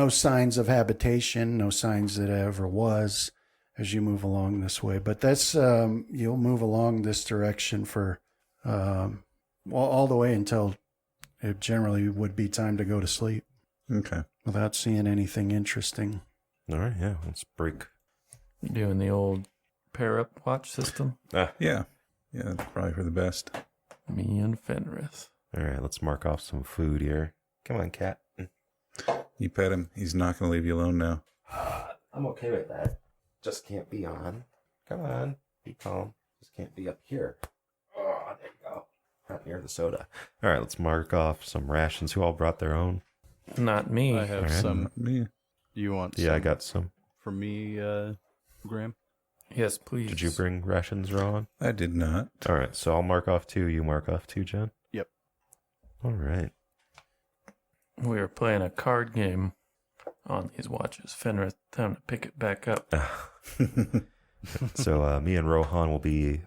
signs of habitation, no signs that it ever was as you move along this way. But that's you'll move along this direction for all the way until it generally would be time to go to sleep. Okay. Without seeing anything interesting. All right, yeah, let's break. Doing the old pair-up watch system. Yeah. Yeah, that's probably for the best. Me and Fenris. All right, let's mark off some food here. Come on, cat. You pet him. He's not going to leave you alone now. I'm okay with that. Just can't be on. Come on, be calm. Just can't be up here. Oh, there you go. Not near the soda. All right, let's mark off some rations. Who all brought their own? Not me. I have All right. some. Me. You want some Yeah, I got some. for me, Graham? Yes, please. Did you bring rations, Ron? I did not. All right, so I'll mark off 2. You mark off 2, Jen? Yep. All right. We were playing a card game on these watches. Fenris, time to pick it back up. So me and Rohan will be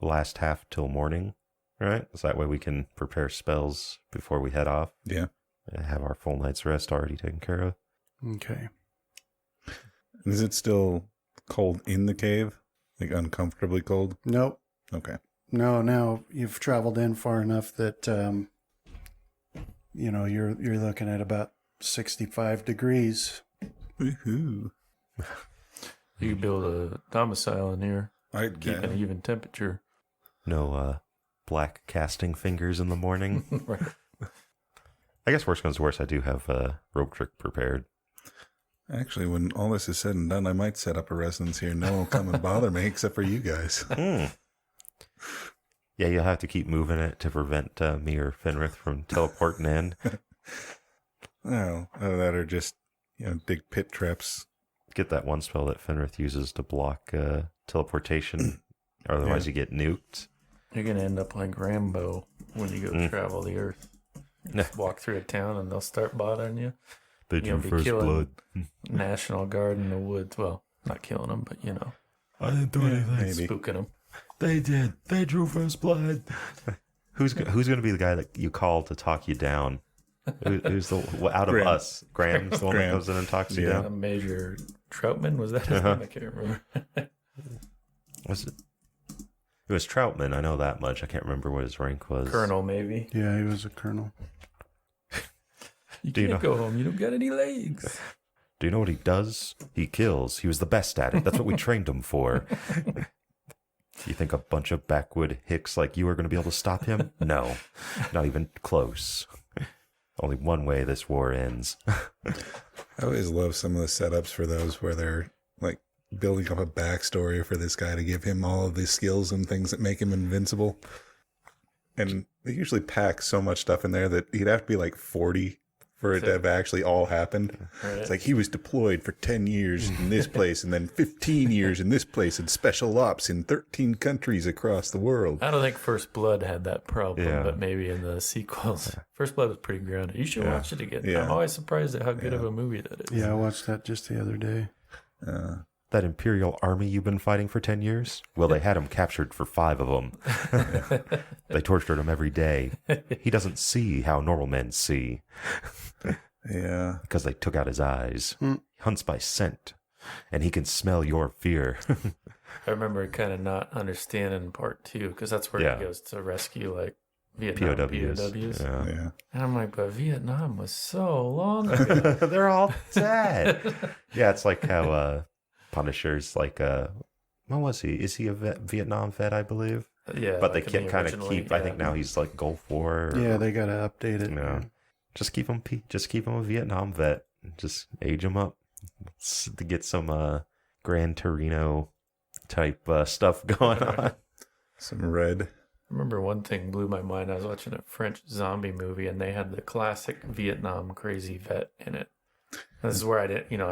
last half till morning, right? So that way we can prepare spells before we head off. Yeah. And have our full night's rest already taken care of. Okay. Is it still cold in the cave? Like uncomfortably cold? Nope. Okay. No, now you've traveled in far enough that you're looking at about 65 degrees. Woohoo. You could build a domicile in here, I'd keep an even temperature. No black casting fingers in the morning. Right. I guess worst comes to worst, I do have a rope trick prepared. Actually, when all this is said and done, I might set up a residence here. No one will come and bother me except for you guys. Yeah, you'll have to keep moving it to prevent me or Fenrith from teleporting in. Oh, that are just, dig pit traps. Get that one spell that Fenrith uses to block teleportation. Otherwise, you get nuked. You're going to end up like Rambo when you go travel the earth. You just walk through a town and they'll start bothering you. They You'll drew be first killing blood. National Guard in the woods. Well, not killing them, but I didn't do anything. Maybe. spooking them. They did. They drew first blood. Who's going to be the guy that you call to talk you down? Who's the out of Graham. us? Graham's the one that Graham. comes in and talks you Yeah. down. Major Troutman, was that his name? I can't remember. Was it? It was Troutman. I know that much. I can't remember what his rank was. Colonel, maybe. Yeah, he was a colonel. You Do you can't know- go home. You don't got any legs. Do you know what he does? He kills. He was the best at it. That's what we trained him for. You think a bunch of backwood hicks like you are going to be able to stop him? No, not even close. Only one way this war ends. I always love some of the setups for those where they're like building up a backstory for this guy to give him all of these skills and things that make him invincible. And they usually pack so much stuff in there that he'd have to be like 40 for it to have actually all happened. Right. It's like he was deployed for 10 years in this place and then 15 years in this place and special ops in 13 countries across the world. I don't think First Blood had that problem, Yeah. but maybe in the sequels. First Blood was pretty grounded. You should watch it again. Yeah. I'm always surprised at how good of a movie that is. Yeah, I watched that just the other day. That Imperial army you've been fighting for 10 years? Well, they had him captured for 5 of them. They tortured him every day. He doesn't see how normal men see Yeah. because they took out his eyes. He hunts by scent, and he can smell your fear. I remember kind of not understanding part 2 because that's where Yeah. he goes to rescue like Vietnam POWs. Yeah. Yeah. And I'm like, but Vietnam was so long ago. They're all dead. Yeah, it's like how Punisher's like, what was he? Is he a Vietnam vet, I believe? Yeah, But they like in can't the kind of originally, keep, I think now he's like Gulf War. or- Yeah, they got to update it. Yeah. Just keep him a Vietnam vet. Just age him up to get some Gran Torino type stuff going on. Some red. I remember one thing blew my mind. I was watching a French zombie movie, and they had the classic Vietnam crazy vet in it. This is where I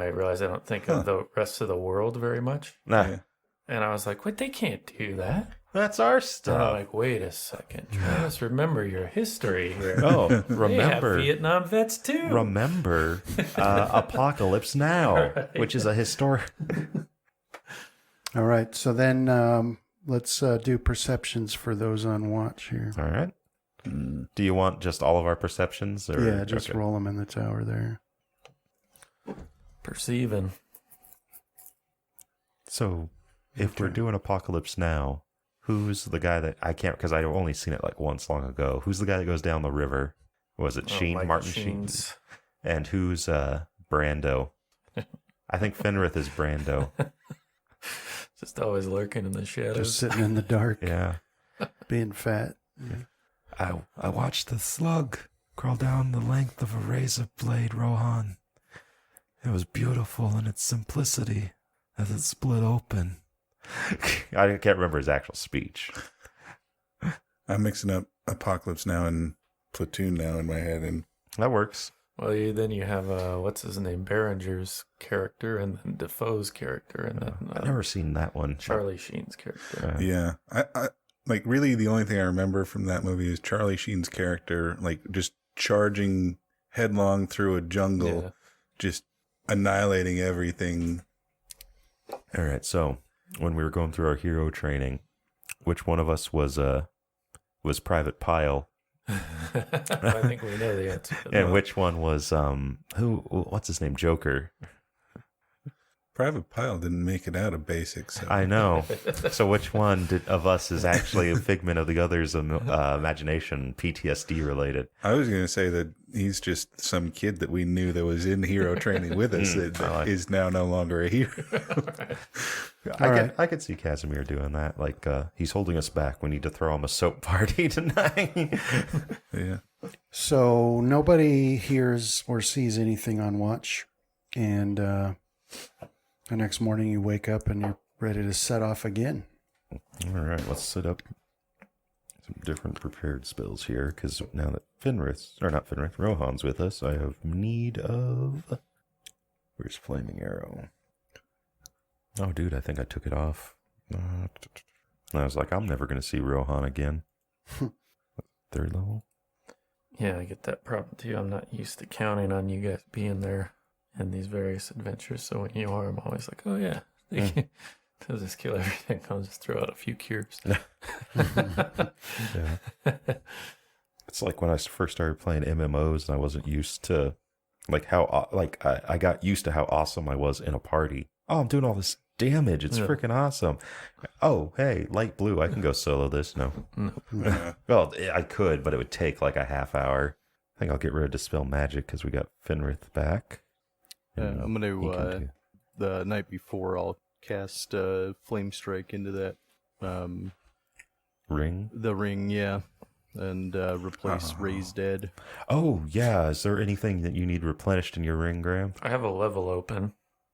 realized I don't think of the rest of the world very much. Nah, Yeah. And I was like, wait, they can't do that. that's our And I'm stuff. like, wait a second, Travis, remember your history here. Oh, They have remember. Vietnam vets too. Remember Apocalypse Now, Right. which is a historic. All right. So then let's do perceptions for those on watch here. All right. Do you want just all of our perceptions? Or? Yeah, just Okay. roll them in the tower there. Perceiving. So, if we're doing Apocalypse Now, who's the guy that I can't, because I've only seen it like once long ago. Who's the guy that goes down the river? Was it Sheen? Michael Martin Sheen? Sheen's. And who's Brando? I think Fenrith is Brando. Just always lurking in the shadows. Just sitting in the dark, Yeah. being fat. I watched the slug crawl down the length of a razor blade, Rohan. It was beautiful in its simplicity as it split open. I can't remember his actual speech. I'm mixing up Apocalypse Now and Platoon Now in my head, and That works. Well, then you have what's his name, Behringer's character, and then Defoe's character, and then I've never seen that one. Charlie Sheen's character. yeah, I like really the only thing I remember from that movie is Charlie Sheen's character, like just charging headlong through a jungle, Yeah. just annihilating everything. All right, so when we were going through our hero training, which one of us was Private Pyle, I think we know the answer. to and that. which one was what's his name, Joker? Private Pyle didn't make it out of basics. So. I know. So which one of us is actually a figment of the other's imagination, PTSD related? I was going to say that he's just some kid that we knew that was in hero training with us that is now no longer a hero. I could see Casimir doing that. Like he's holding us back. We need to throw him a soap party tonight. Yeah. So nobody hears or sees anything on watch, and the next morning you wake up and you're ready to set off again. All right, let's set up some different prepared spells here, because now that Rohan's with us, I have need of... Where's Flaming Arrow? Oh, dude, I think I took it off. And I was like, I'm never going to see Rohan again. Third level? Yeah, I get that problem too. I'm not used to counting on you guys being there in these various adventures. So when you are, I'm always like, oh yeah, they'll just kill everything. I'll just throw out a few cures. Yeah. It's like when I first started playing MMOs and I wasn't used to I got used to how awesome I was in a party. Oh, I'm doing all this damage. It's freaking awesome. Oh, hey, light blue. I can go solo this. No. Well, I could, but it would take like a half hour. I think I'll get rid of Dispel Magic because we got Fenrith back. Yeah, And I'm he going can to, do- the night before, I'll cast Flame Strike into that, Ring. the ring, yeah, and replace Raise Dead. Oh, yeah. Is there anything that you need replenished in your ring, Graham? I have a level open.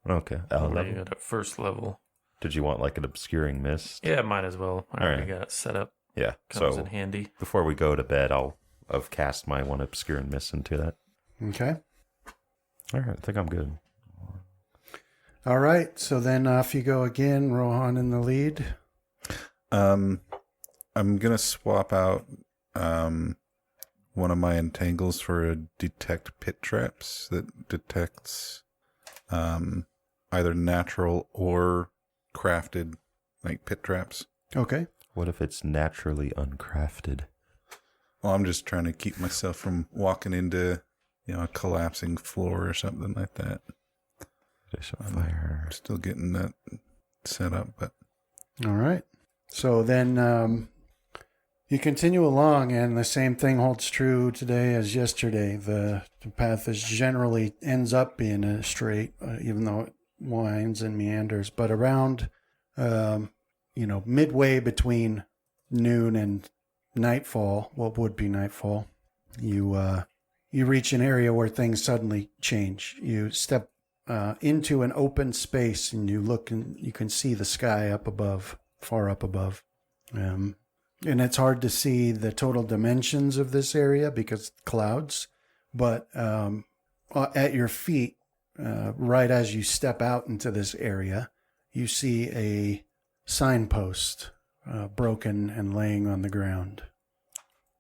Okay. Already at a first level. Did you want like an Obscuring Mist? Yeah, might as well. I All already right. got it set up. Yeah. Comes So in handy. before we go to bed, I'll have cast my one Obscuring Mist into that. Okay. All right. I think I'm good. All right. So then off you go again, Rohan in the lead. I'm gonna swap out one of my entangles for a detect pit traps that detects either natural or crafted like pit traps. Okay. What if it's naturally uncrafted? Well, I'm just trying to keep myself from walking into a collapsing floor or something like that. Dish of fire. I'm still getting that set up, but All right. So then you continue along, and the same thing holds true today as yesterday. The path is generally ends up being a straight, even though it winds and meanders. But around, midway between noon and nightfall, what would be nightfall, you reach an area where things suddenly change. You step into an open space, and you look and you can see the sky up above, far up above. And it's hard to see the total dimensions of this area because clouds, but at your feet, right as you step out into this area, you see a signpost broken and laying on the ground.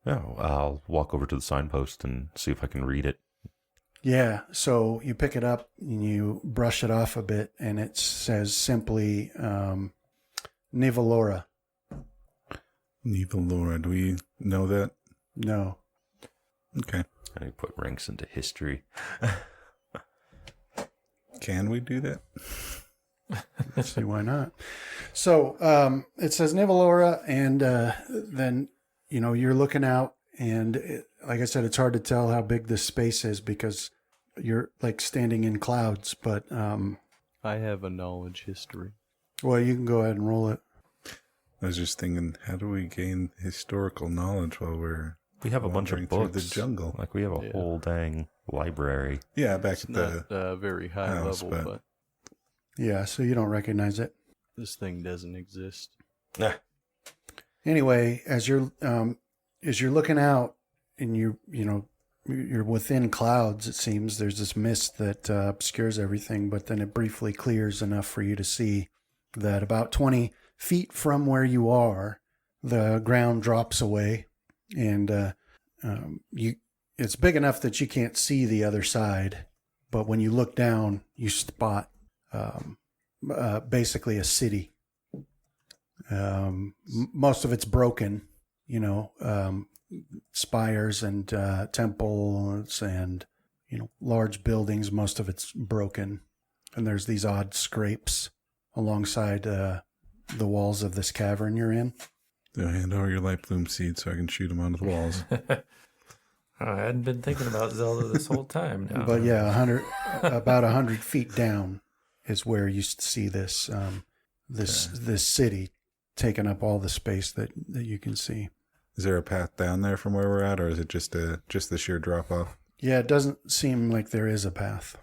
Oh, I'll walk over to the signpost and see if I can read it. Yeah, so you pick it up and you brush it off a bit, and it says simply Nivalora. Nivalora, do we know that? No. Okay. I need to put ranks into history. Can we do that? See, why not? So it says Nivalora, and then, you're looking out, and like I said, it's hard to tell how big this space is because you're like standing in clouds, but I have a knowledge history. well, you can go ahead and roll it. I was just thinking, how do we gain historical knowledge while we're We have a bunch of wandering through books. the jungle? Like, we have a whole dang library. Yeah, back It's at not the very high house, level, but- but Yeah, so you don't recognize it. this thing doesn't exist. Anyway, as you're looking out, and you're within clouds, it seems there's this mist that obscures everything, but then it briefly clears enough for you to see that about 20 feet from where you are, the ground drops away, and it's big enough that you can't see the other side, but when you look down, you spot basically a city. Most of it's broken, spires and temples and large buildings. Most of it's broken, and there's these odd scrapes alongside the walls of this cavern you're in. So hand over your light bloom seed so I can shoot them onto the walls. I hadn't been thinking about Zelda this whole time now. But yeah, about 100 feet down is where you see this this city taking up all the space that you can see. Is there a path down there from where we're at, or is it just the sheer drop off? Yeah, it doesn't seem like there is a path.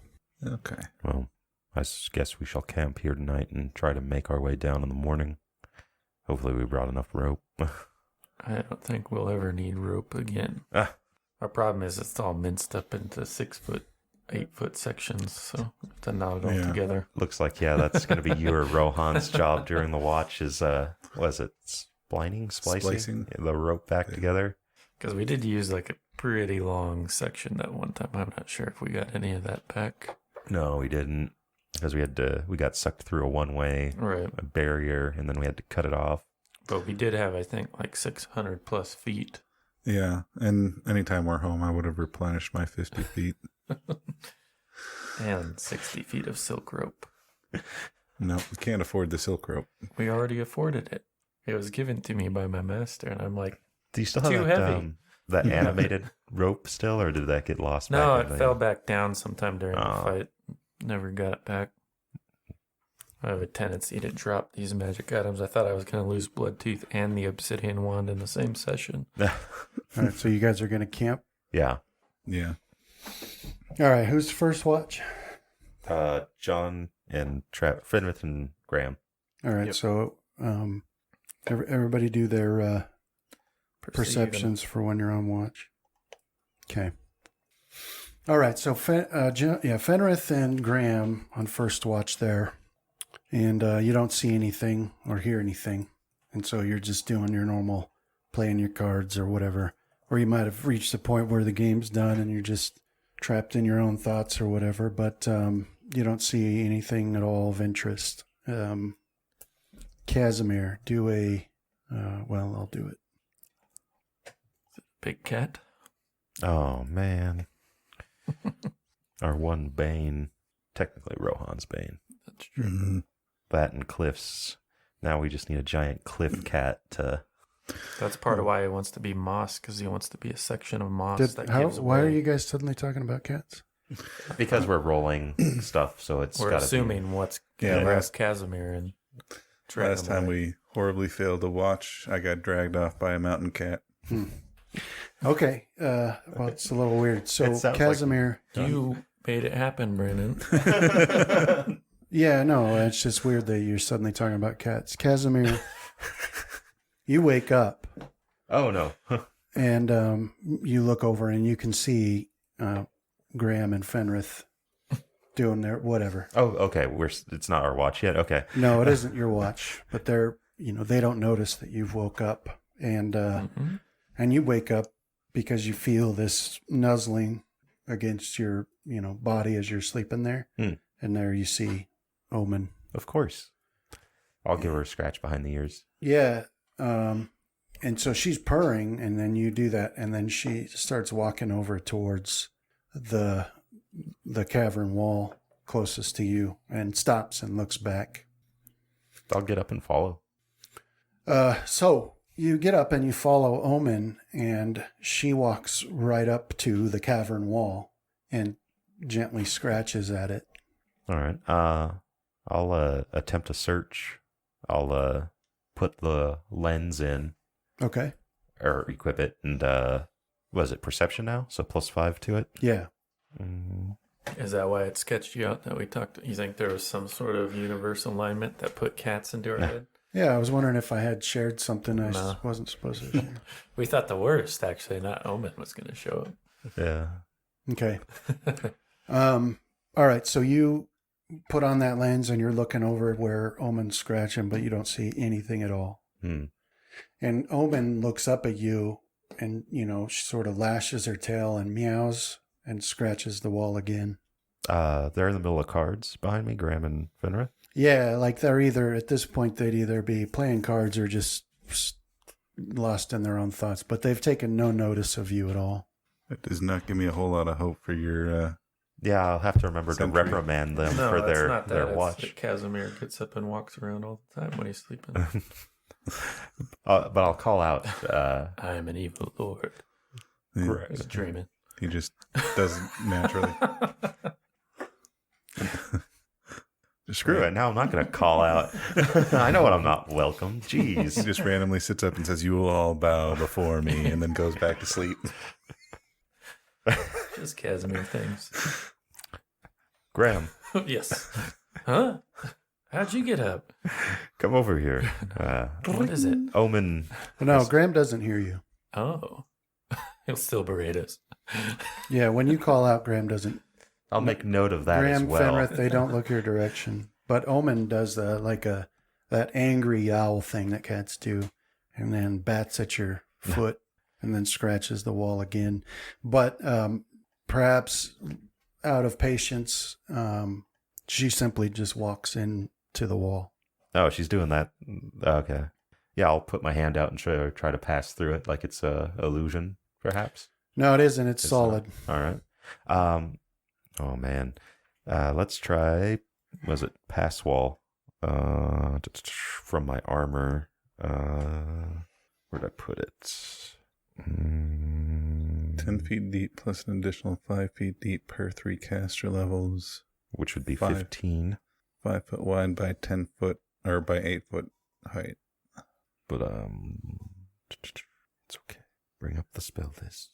Okay. Well, I guess we shall camp here tonight and try to make our way down in the morning. Hopefully we brought enough rope. I don't think we'll ever need rope again. Our problem is it's all minced up into 6 foot, 8 foot sections, so we have to knot it all together. Looks like, that's going to be you or Rohan's job during the watch is, what is it, splicing? The rope back together? Because we did use like a pretty long section that one time. I'm not sure if we got any of that back. No, we didn't. Because we got sucked through a one-way Right. barrier, and then we had to cut it off. But we did have, I think, like 600 plus feet. Yeah, and anytime we're home, I would have replenished my 50 feet. And 60 feet of silk rope. No, we can't afford the silk rope. We already afforded it. It was given to me by my master, and I'm like, Do you still Too have that, heavy. that animated rope still, or did that get lost? no, back it in the- fell back down sometime during the Oh. fight. Never got it back. I have a tendency to drop these magic items. I thought I was going to lose Blood Tooth and the Obsidian Wand in the same session. All right, so you guys are going to camp. Yeah. Yeah. All right, who's first watch? John and Fenrith and Graham. All right, Yep. so everybody do their perceptions for when you're on watch. Okay. All right, so Fenrith and Graham on first watch there, and you don't see anything or hear anything, and so you're just doing your normal playing your cards or whatever, or you might have reached the point where the game's done and you're just trapped in your own thoughts or whatever, but you don't see anything at all of interest. Casimir, do a I'll do it. Big cat. Oh, man. Our one bane, technically Rohan's bane. That's true. Mhm. That and Cliff's. Now we just need a giant cliff cat to... That's part of why he wants to be moss, because he wants to be a section of moss that gives Why away. are you guys suddenly talking about cats? Because we're rolling stuff, so it's We're gotta assuming what's Yeah, going to grab last- Casimir and drag Last him time away. we horribly failed to watch, I got dragged off by a mountain cat. Okay, well, it's a little weird. So It sounds like- Casimir, You made it happen, Brandon. Yeah, no, it's just weird that you're suddenly talking about cats. Casimir, you wake up Oh, no. and you look over and you can see Graham and Fenrith doing their whatever. Oh, okay. It's not our watch yet. Okay. No, it isn't your watch, but they don't notice that you've woke up, and and you wake up because you feel this nuzzling against your body as you're sleeping there, and there you see Omen. Of course. I'll give her a scratch behind the ears. Yeah, and so she's purring, and then you do that, and then she starts walking over towards the cavern wall closest to you, and stops and looks back. I'll get up and follow. So you get up and you follow Omen, and she walks right up to the cavern wall and gently scratches at it. All right. I'll attempt a search. I'll put the lens in Okay. or equip it, and was it perception now? So +5 to it. Yeah. Is that why it sketched you out that we talked? You think there was some sort of universal alignment that put cats into our head? Yeah, I was wondering if I had shared something I No. wasn't supposed to share. We thought the worst, actually, not Omen was going to show up. Yeah. Okay. All right, so you put on that lens and you're looking over where Omen's scratching, but you don't see anything at all. And Omen looks up at you and, she sort of lashes her tail and meows and scratches the wall again. They're in the middle of cards behind me, Graham and Fenrith. Yeah, like they're at this point, they'd either be playing cards or just lost in their own thoughts, but they've taken no notice of you at all. That does not give me a whole lot of hope for your. Yeah, I'll have to remember Sentry. to reprimand them No, for it's their not that. their It's watch. that Casimir gets up and walks around all the time when he's sleeping. But I'll call out. I am an evil lord. He's dreaming. He just does it naturally. Screw it. Now I'm not going to call out. I know when I'm not welcome. He Jeez. just randomly sits up and says, "You will all bow before me," and then goes back to sleep. Just Casimir things. Graham, Yes. Huh? How'd you get up? come over here. What is it? Omen. No, Graham doesn't hear you. Oh. He'll still berate us. Yeah, when you call out, Graham doesn't. I'll make note of that Graham, as well. Fenrith, they don't look your direction. But Omen does that angry owl thing that cats do, and then bats at your foot and then scratches the wall again. But perhaps out of patience, she simply just walks into the wall. Oh, she's doing that. Okay. Yeah, I'll put my hand out and try to pass through it like it's a illusion, perhaps. No, it isn't. It's It's solid. All right. Oh man. Let's try. Was it pass wall? From my armor. Where'd I put it? 10 feet deep plus an additional 5 feet deep per 3 caster levels. Which would be 5. 15. 5 foot wide by 10 foot or by 8 foot height. But it's okay. Bring up the spell list.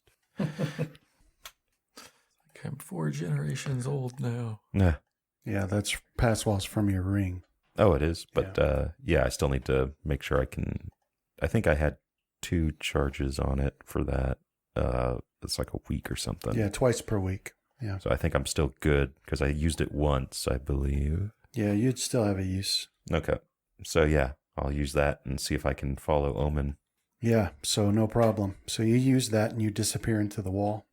I'm 4 generations old now. Nah. Yeah, that's pass walls from your ring. Oh, it is. But I still need to make sure I can. I think I had 2 charges on it for that. It's like a week or something. Yeah, twice per week. Yeah. So I think I'm still good because I used it once, I believe. Yeah, you'd still have a use. Okay. So yeah, I'll use that and see if I can follow Omen. Yeah, so no problem. So you use that and you disappear into the wall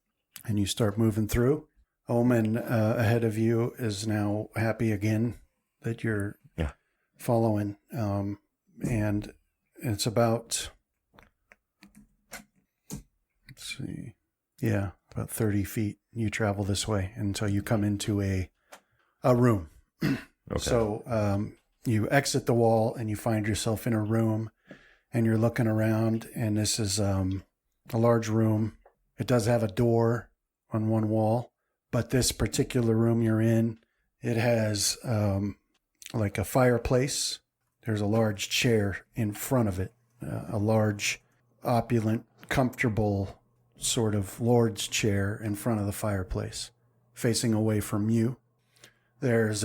and you start moving through. Omen ahead of you is now happy again that you're following. And it's about, let's see, about 30 feet. You travel this way until you come into a room. Okay. So you exit the wall and you find yourself in a room and you're looking around, and this is a large room. It does have a door on one wall, but this particular room you're in, it has like a fireplace. There's a large chair in front of it, a large, opulent, comfortable sort of lord's chair in front of the fireplace. facing away from you. There's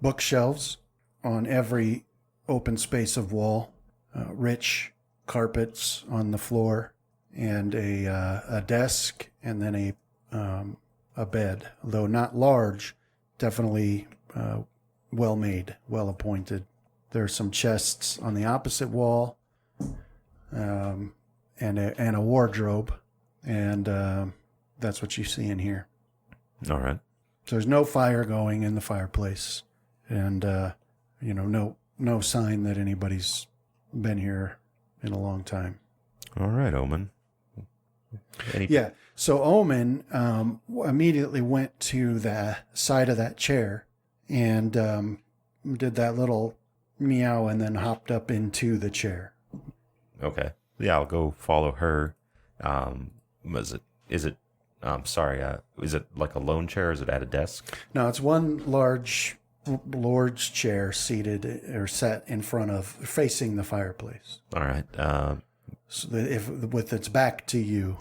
bookshelves on every open space of wall, rich carpets on the floor, and a desk, and then a bed, though not large, definitely well made, well appointed. There are some chests on the opposite wall, and a wardrobe, and that's what you see in here. All right. So there's no fire going in the fireplace, and no sign that anybody's been here in a long time. All right, Omen. Yeah. So Omen immediately went to the side of that chair and did that little meow, and then hopped up into the chair. Okay. Yeah, I'll go follow her. Is it like a lone chair? Is it at a desk? No, it's one large chair seated or set in front of, facing the fireplace. All right. So that with its back to you.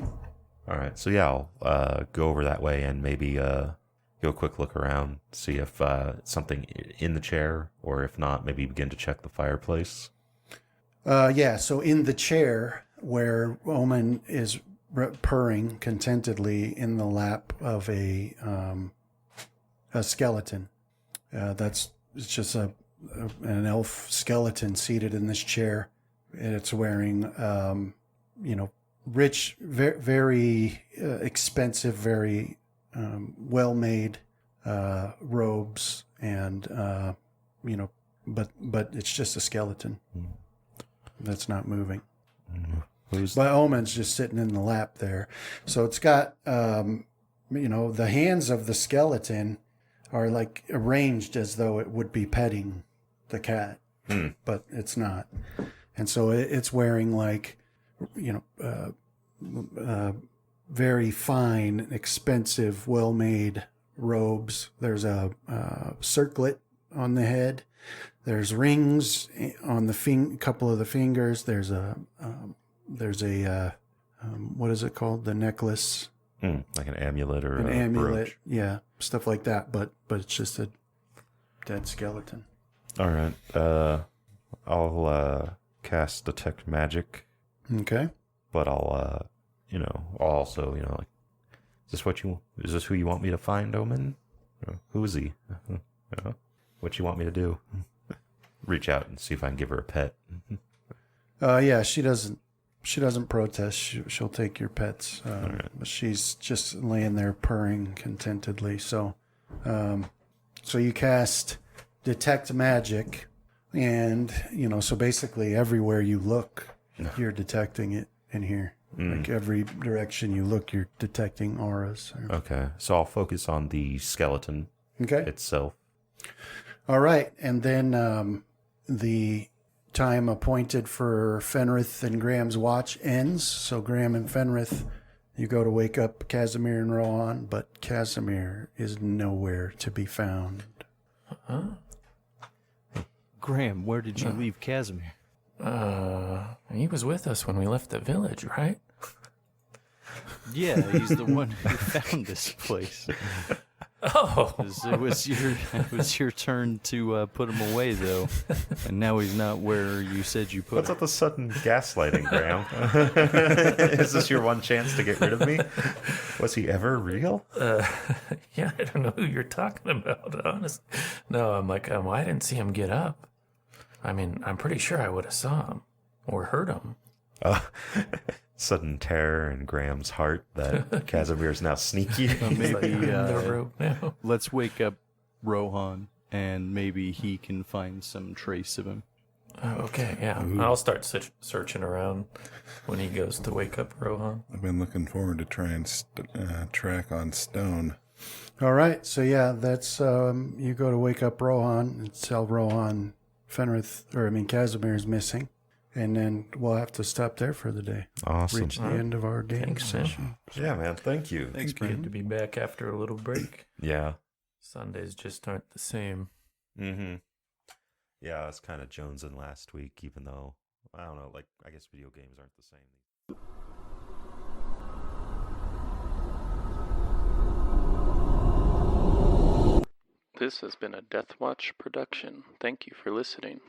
All right. So yeah, I'll go over that way and maybe go a quick look around, see if something in the chair, or if not, maybe begin to check the fireplace. Yeah. So in the chair where Omen is purring contentedly in the lap of a skeleton. It's just an elf skeleton seated in this chair, and it's wearing, rich, very, very expensive, very well-made robes, and but it's just a skeleton that's not moving. But Omen's just sitting in the lap there. So it's got, the hands of the skeleton are like arranged as though it would be petting the cat, but it's not. And so it's wearing like, very fine, expensive, well-made robes. There's a circlet on the head. There's rings on the couple of the fingers. There's a what is it called? The necklace. Like an amulet or an amulet. brooch. Yeah, stuff like that. But it's just a dead skeleton. All right. I'll cast detect magic. Okay. But I'll also, like, is this who you want me to find, Omen? Who is he? What you want me to do? Reach out and see if I can give her a pet. Yeah, she doesn't protest. She'll take your pets. Right. But she's just laying there purring contentedly. So you cast detect magic, and so basically everywhere you look, you're detecting it in here. Like every direction you look, you're detecting auras. Okay, so I'll focus on the skeleton itself. All right, and then the time appointed for Fenrith and Graham's watch ends. So Graham and Fenrith, you go to wake up Casimir and Rohan, but Casimir is nowhere to be found. Graham, where did you leave Casimir? He was with us when we left the village, right? Yeah, he's the one who found this place. Oh, It was your turn to put him away, though, and now he's not where you said you put What's him. up the sudden gaslighting, Graham? Is this your one chance to get rid of me? Was he ever real? yeah, I don't know who you're talking about, honestly. No, I'm like, I didn't see him get up. I mean, I'm pretty sure I would have saw him or heard him. Sudden terror in Graham's heart that Casimir's now sneaky. Maybe The rope now. let's wake up Rohan, and maybe he can find some trace of him. Oh, okay, yeah. I'll start searching around when he goes to wake up Rohan. I've been looking forward to try and track on Stone. All right, so yeah, that's you go to wake up Rohan and tell Rohan Casimir's missing, and then we'll have to stop there for the day. Awesome. Reach the end of our game Thanks, man. session. Yeah, man. Thank you. Thanks, Good Brandon. to be back after a little break. Yeah. Sundays just aren't the same. Mm-hmm. Yeah, I was kind of jonesing last week, even though, I don't know, like, I guess video games aren't the same. This has been a Death Watch production. Thank you for listening.